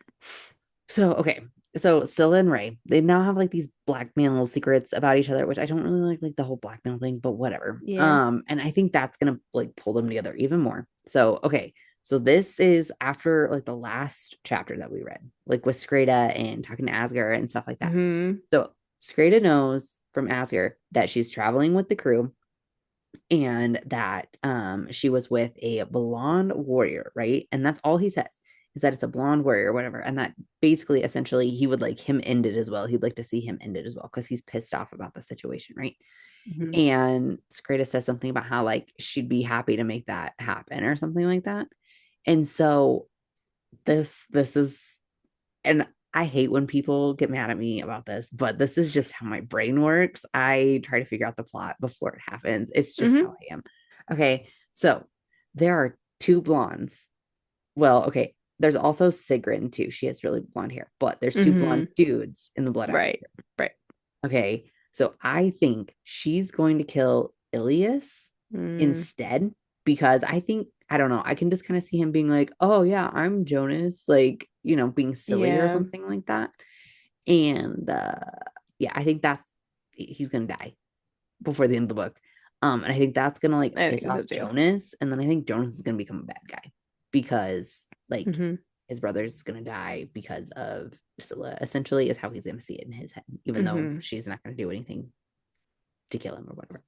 it. Okay. So Scylla and Ray, they now have like these blackmail secrets about each other, which I don't really like the whole blackmail thing, but whatever. Yeah. And I think that's gonna like pull them together even more. So okay, so this is after like the last chapter that we read, like with Skreda and talking to Asger and stuff like that. Hmm. So Skreda knows from Asger that she's traveling with the crew and that she was with a blonde warrior, right? And that's all he says is that it's a blonde warrior or whatever. And that basically essentially he would like him ended as well. He'd like to see him ended as well because he's pissed off about the situation, right? Hmm. And Skreta says something about how like she'd be happy to make that happen or something like that. And so this is and I hate when people get mad at me about this, but this is just how my brain works. I try to figure out the plot before it happens. It's just how Hmm. I am. Okay. So there are two blondes. Well, okay. There's also Sigrun too. She has really blonde hair, but there's two blonde Hmm. dudes in the Blood Axe Right. group. Right. Okay. So I think she's going to kill Ilias Mm. instead because I think I don't know. I can just kind of see him being like, "Oh yeah, I'm Jonas," like being silly or Yeah. something like that. And yeah, I think that's he's gonna die before the end of the book. And I think that's gonna like I piss think so off too. Jonas, and then I think Jonas is gonna become a bad guy because like Hmm. his brother's gonna die because of Priscilla. Essentially, is how he's gonna see it in his head, even though Hmm. she's not gonna do anything to kill him or whatever.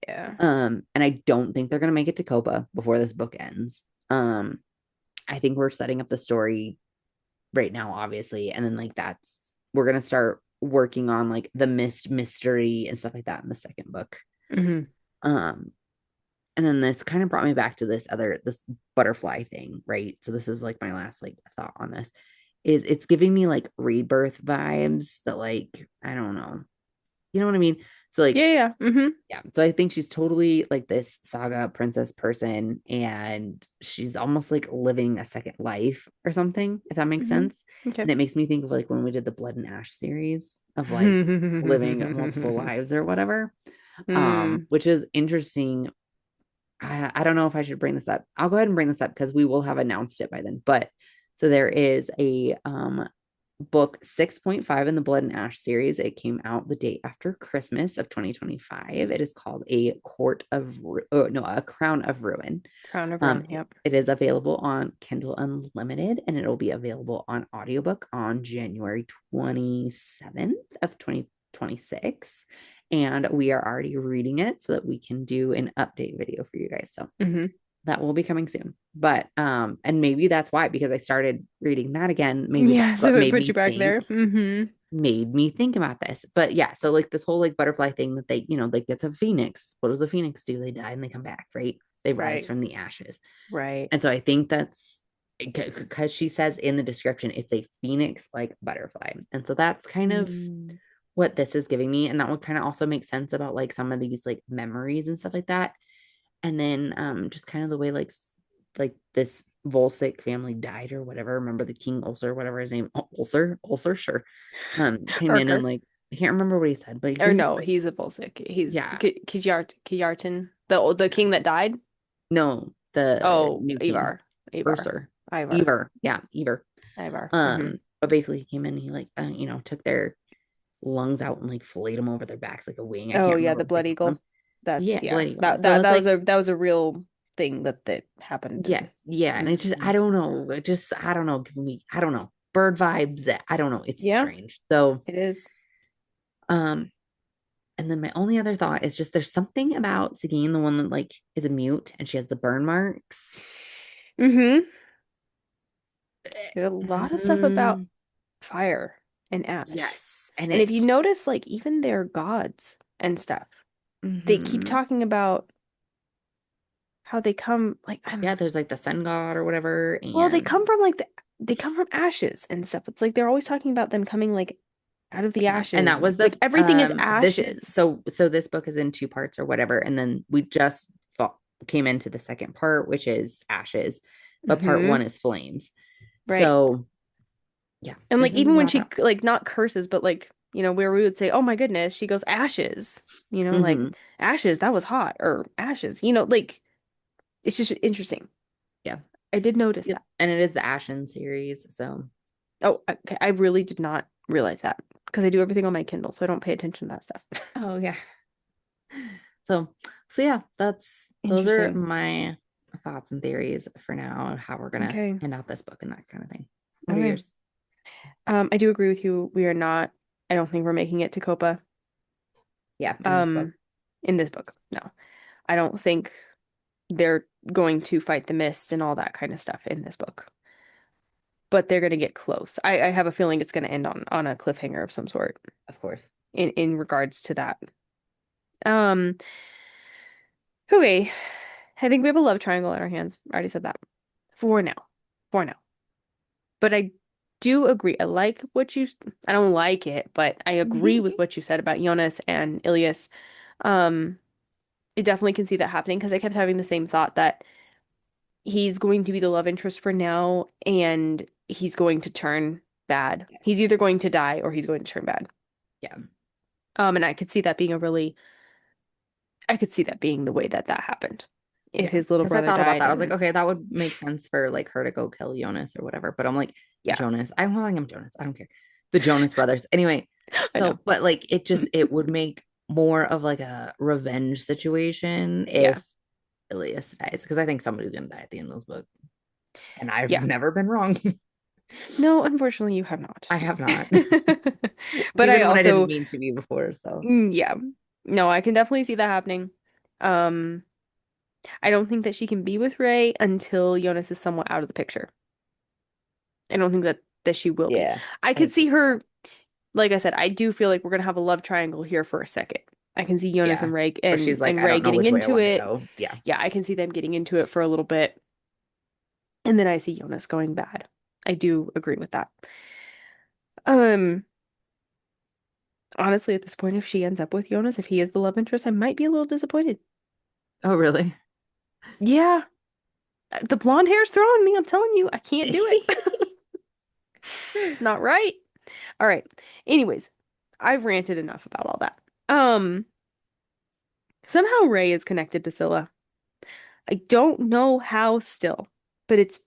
Yeah. And I don't think they're gonna make it to Copa before this book ends. I think we're setting up the story right now, obviously, and then like that's we're gonna start working on like the mist mystery and stuff like that in the second book. Hmm. Um, and then this kind of brought me back to this butterfly thing, right? So this is like my last like thought on this is it's giving me like rebirth vibes that like I don't know, you know what I mean? So like Yeah. Yeah. Hmm. yeah, so I think she's totally like this saga princess person, and she's almost like living a second life or something, if that makes Hmm. sense. Okay. And it makes me think of like when we did the Blood and Ash series of like living multiple lives or whatever, Hmm. which is interesting. I don't know if I should bring this up. I'll go ahead and bring this up because we will have announced it by then. But so there is a book 6.5 in the Blood and Ash series. It came out the day after Christmas of 2025. It is called A Crown of Ruin. Crown of Um, Ruin. Yep. it is available on Kindle Unlimited, and it'll be available on audiobook on January 27th of 2026. And we are already reading it so that we can do an update video for you guys. So Hmm. that will be coming soon. But and maybe that's why, because I started reading that again, maybe Yeah, that's what so it put you back think there. Hmm. made me think about this. But yeah, so like this whole like butterfly thing that they, like it's a phoenix. What does a phoenix do? They die and they come back, right? They rise Right. from the ashes. Right. And so I think that's because she says in the description it's a phoenix like butterfly. And so that's kind of Mm. what this is giving me. And that would kind of also make sense about like some of these like memories and stuff like that. And then just kind of the way like this Volsic family died or whatever. Remember the King Ulcer, whatever his name, Ulcer, sure. Came in and Urker. like I can't remember what he said, but he Or was no, like, he's a Volsic. He's yeah, Kijartan, the king that died. no, the Oh, new king, Ivar. Ivar. Urser, Ivar. Ever, yeah, Ever. Ivar. Hmm. But basically he came in and he like took their lungs out and like filleted them over their backs like a wing. I Oh can't yeah, remember the what they Blood called them. Eagle. Yeah, That's yeah. blood eagle. That So that it's that was like a real thing that happened yeah, and yeah. And it just, mhm. I don't know. It just, I don't know. Give me, I don't know. Bird vibes. I don't know. It's Yeah, strange. So, it is. um, and then my only other thought is just there's something about Seguin, the one that like is a mute and she has the burn marks. Mm-hmm. There's a lot of stuff about Mm, fire and ash. yes. And And if you it's, notice, like even their gods and stuff, they keep mhm. talking about how they come like Yeah, there's like the sun god or whatever. well, they And come from they come from ashes and stuff. It's like they're always talking about them coming like out of the yeah, and ashes. that was Like the everything is this ashes. so this book is in two parts or whatever, and then we just came into the second part, which is ashes, but part one Mm-hmm. is flames. Right. So yeah, And there's like something even when about she that. like not curses, but like, where we would say, "Oh my goodness," she goes ashes. Like Hmm. ashes, that was hot or ashes. Like it's just interesting. Yeah, I did notice yep, that. and it is the Ashen series. So Oh, okay. I really did not realize that because I do everything on my Kindle, so I don't pay attention to that stuff. oh yeah, so yeah, those are Interesting. my thoughts and theories for now, how we're gonna Okay. end out this book and that kind of thing. What are Okay. yours? I do agree with you. We are not, I don't think we're making it to Copa. Yeah, in this book. Um, in this book. No. I don't think they're going to fight the mist and all that kind of stuff in this book. But they're gonna get close. I have a feeling it's gonna end on a cliffhanger of some sort Of course. in regards to that. Um, okay. I think we have a love triangle in our hands. I already said that. For now. For now. But I do agree. I don't like it, but I agree with what you said about Jonas and Ilias. Um, I definitely can see that happening because I kept having the same thought that he's going to be the love interest for now and he's going to turn bad. He's Yes. either going to die or he's going to turn bad. Yeah. And I could see that being I could see that being the way that happened. If Yeah, his little because I brother thought about died that. I was like, and okay, that would make sense for like her to go kill Jonas or whatever. But I'm like, yeah, Jonas. I'm calling him Jonas. I don't care. The Jonas brothers. Anyway, I know. so but like it would make more of like a revenge situation Yeah. if Ilias dies. Because I think somebody's gonna die at the end of this book. And I've Yeah. never been wrong. No, unfortunately you have not. I have not. But I Even when I didn't also mean to be before. So yeah. No, I can definitely see that happening. Um I don't think that she can be with Ray until Jonas is somewhat out of the picture. I don't think that she will be. yeah, I I could agree see with her, like I said, I do feel like we're gonna have a love triangle here for a second. I can see that. Jonas Yeah. and Ray Where she's like, and I Ray don't know getting which way I into want to it. go. Yeah. Yeah, I can see them getting into it for a little bit, and then I see Jonas going bad. I do agree with that. Um, Honestly, at this point, if she ends up with Jonas, if he is the love interest, I might be a little disappointed. Oh, really? Yeah, the blonde hair's throwing me. I'm telling you, I can't do it. It's not right. All right. Anyways, I've ranted enough about all that. Somehow Ray is connected to Scylla. I don't know how still, but it's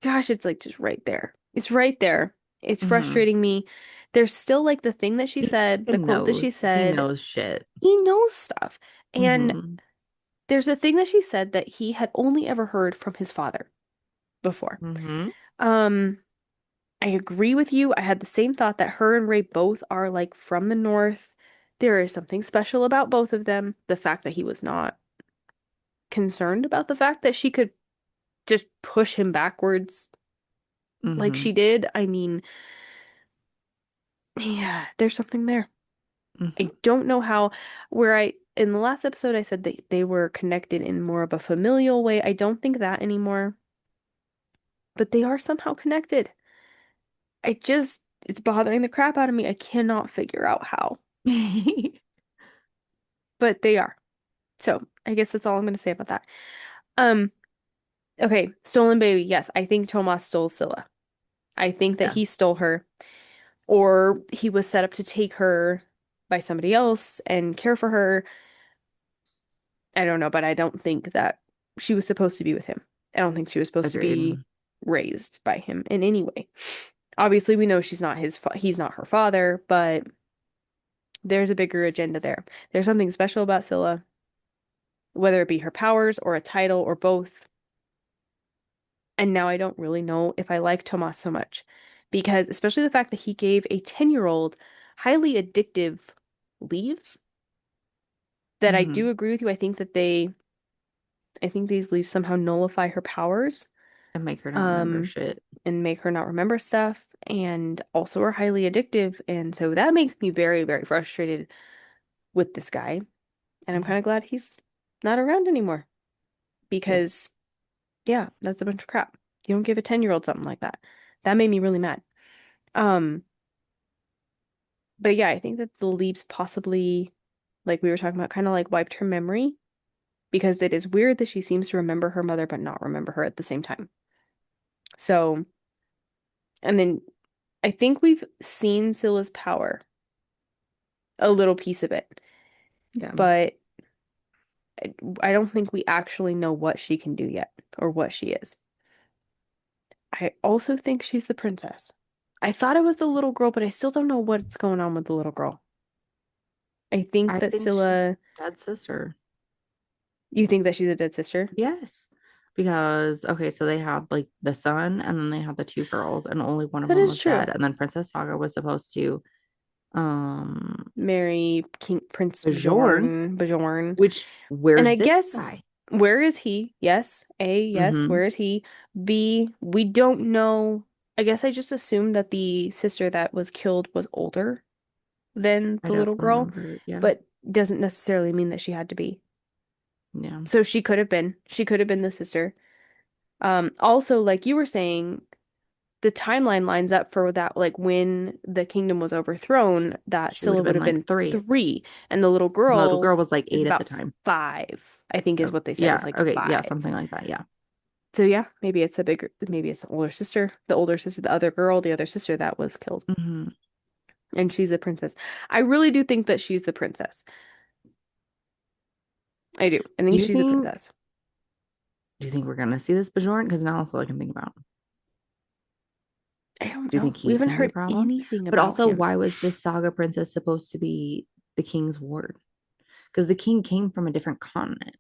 gosh, it's like just right there. It's right there. It's Mm-hmm. frustrating me. There's still like the thing that she He said, the fucking quote that she knows. He said. knows shit. He knows stuff. And Mm-hmm. there's a thing that she said that he had only ever heard from his father before. Mm-hmm. Um, I agree with you. I had the same thought that her and Ray both are like from the north. There is something special about both of them. The fact that he was not concerned about the fact that she could just push him backwards like Mm-hmm. she did. I mean, yeah, there's something there. Mm-hmm. I don't know how, in the last episode, I said that they were connected in more of a familial way. I don't think that anymore, but they are somehow connected. It's bothering the crap out of me. I cannot figure out how, but they are. So I guess that's all I'm going to say about that. Um, okay, stolen baby. Yes, I think Tomas stole Scylla. I think that Yeah, he stole her, or he was set up to take her by somebody else and care for her. I don't know, but I don't think that she was supposed to be with him. I don't think she was supposed to be agreed. raised by him in any way. Obviously, we know he's not her father, but there's a bigger agenda there. There's something special about Scylla, whether it be her powers or a title or both. And now I don't really know if I like Tomas so much because especially the fact that he gave a 10-year-old highly addictive leaves that I Mm-hmm. do agree with you. I think these leaves somehow nullify her powers. And make her not remember Um, shit. and make her not remember stuff and also are highly addictive. And so that makes me very, very frustrated with this guy. And I'm kind of glad he's not around anymore Yeah. because, yeah, that's a bunch of crap. You don't give a 10-year-old something like that. That made me really mad. Um, but yeah, I think that the leaps possibly, like we were talking about, kind of like wiped her memory because it is weird that she seems to remember her mother but not remember her at the same time. So, and then I think we've seen Scylla's power, a little piece of it, Yeah. but I don't think we actually know what she can do yet or what she is. I also think she's the princess. I thought it was the little girl, but I still don't know what's going on with the little girl. I think I that think she's Scylla, dad's sister. you think that she's a dead sister? Yes. Because okay, so they had like the son and then they had the two girls and only one of That them is was dead. true. And then Princess Saga was supposed to Mary, King, Prince Bjorn, Bjorn. which And where's I this guess, guy? where is he? Yes. A, yes, Mm-hmm. where is he? B, we don't know. I guess I just assumed that the sister that was killed was older than I the don't little girl, remember. Yeah. but doesn't necessarily mean that she had to be. Yeah. So she could have been. She could have been the sister. Also, like you were saying, the timeline lines up for that, like when the kingdom was overthrown, that She would Scylla have would been have like been three. 3, and the little The little girl girl was like is 8 at the about time. 5, I think is Oh, what they said, is yeah. like Okay. Yeah. 5. Something like that. Yeah. So yeah, maybe it's an older sister, the other girl, the other sister that was killed. Hmm. And she's a princess. I really do think that she's the princess. I do. I Do think you she's a think? princess. Do you think we're gonna see this Bajorn? Because now that's all I can think about. I don't Do you know. think We he's haven't gonna be a heard problem? anything But about also, him. why was this Saga princess supposed to be the king's ward? Because the king came from a different continent.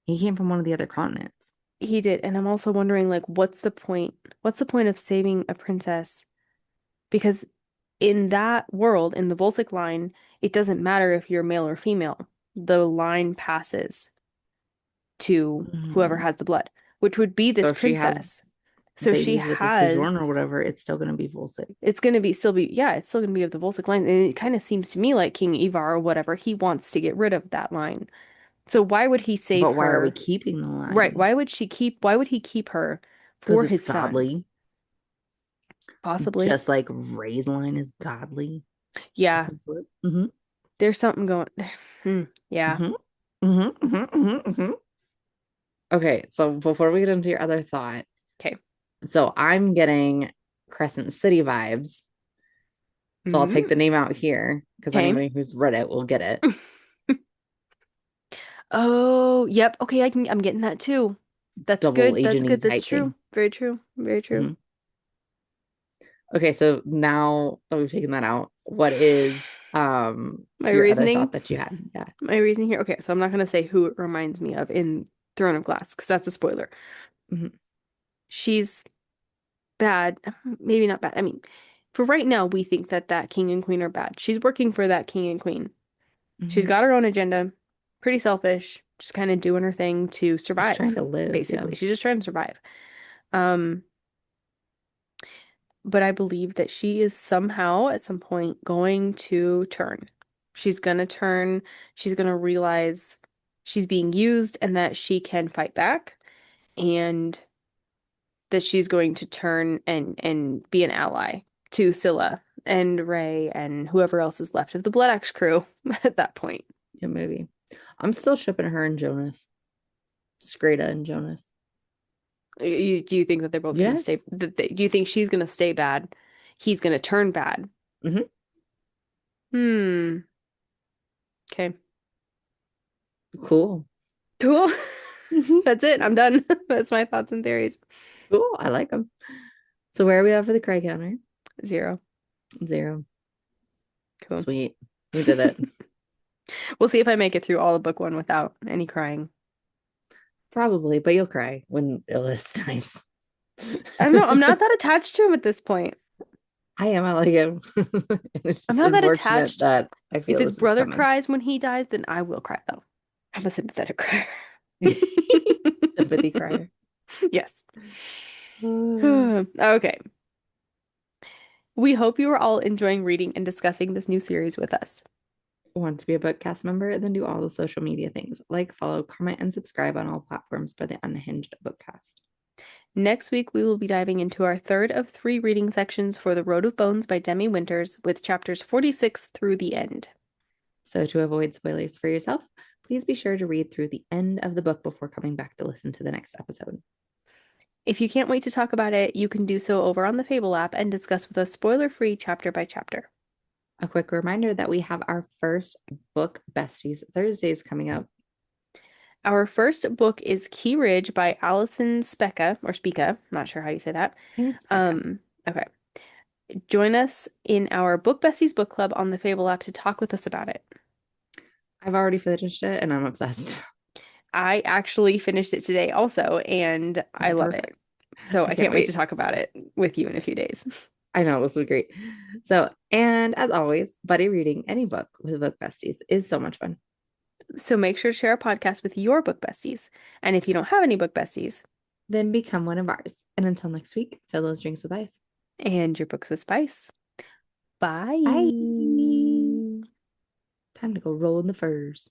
He came from one of the other continents. He did, and I'm also wondering, like, what's the point? What's the point of saving a princess? Because in that world, in the Volsic line, it doesn't matter if you're male or female. The line passes to whoever Mhm. has the blood, which would be So this if she has princess. So she babies with this Bajorn or has, whatever, it's still gonna be Volsic. it's gonna be still be, yeah, it's still gonna be of the Volsic line. And it kind of seems to me like King Ivar or whatever, he wants to get rid of that line. So why would he save But why are we her? keeping the Right. line? Why would he keep her Because for it's his son? godly. Possibly. Just like Ray's line is godly of Yeah, some sort. Hmm. there's something going. Yeah. Hmm. Hmm. Hmm. Hmm. Okay, so before we get into your other thought, Okay. so I'm getting Crescent City vibes. So I'll take the name out here because Okay. anybody who's read it will get it. Oh, yep. Okay, I'm getting that too. That's Double good. That's agenty good. That's type true. thing. Very true. Very true. Mhm. Okay, so now that we've taken that out, what is My your other reasoning, thought that you had? Yeah. my reasoning here. Okay, so I'm not gonna say who it reminds me of in Throne of Glass because that's a spoiler. Hmm. She's bad, maybe not bad. I mean, for right now, we think that that king and queen are bad. She's working for that king and queen. She's Hmm. got her own agenda, pretty selfish, just kind of doing her thing to Just trying survive, to live. Yeah. basically. She's just trying to survive. Um, but I believe that she is somehow at some point going to turn. She's gonna turn, she's gonna realize she's being used and that she can fight back and that she's going to turn and be an ally to Scylla and Ray and whoever else is left of the Blood Axe crew at that point. Yeah, maybe. I'm still shipping her and Jonas. Skreda and Jonas. Do you think that they're both going to stay? Yes. Do you think she's going to stay bad? He's going to turn bad. Hmm. Hmm. Okay. Cool. Cool. Hmm. That's it. I'm done. That's my thoughts and theories. Cool. I like them. So where are we at for the cry counter? 0. 0. Cool. Sweet. We did it. We'll see if I make it through all of book 1 without any crying. Probably, but you'll cry when Illis dies. I don't know. I'm not that attached to him at this point. I am. I like him. It's I'm just not that unfortunate attached. that I If feel his this is brother coming. cries when he dies, then I will cry though. I'm a sympathetic crier. Sympathy crier. Yes. Okay. We hope you are all enjoying reading and discussing this new series with us. Want to be a bookcast member? Then do all the social media things like, follow, comment, and subscribe on all platforms for the Unhinged Bookcast. Next week, we will be diving into our third of 3 reading sections for The Road of Bones by Demi Winters with chapters 46 through the end. So, to avoid spoilers for yourself, please be sure to read through the end of the book before coming back to listen to the next episode. If you can't wait to talk about it, you can do so over on the Fable app and discuss with us spoiler-free chapter by chapter. A quick reminder that we have our first Book Besties Thursdays coming up. Our first book is Key Ridge by Alison Specka, or Spika, not sure how you say that. I think it's Becca. Okay. Join us in our Book Besties book club on the Fable app to talk with us about it. I've already finished it and I'm obsessed. I actually finished it today also, and I love it. Perfect. So I I can't can't wait to wait. talk about it with you in a few days. I know this will be great. So, and as always, buddy reading any book with Book Besties is so much fun. So make sure to share our podcast with your book besties. And if you don't have any book besties, Then become one of ours. And until next week, fill those drinks with ice. and your books with spice. Bye. Bye. Time to go roll in the furs.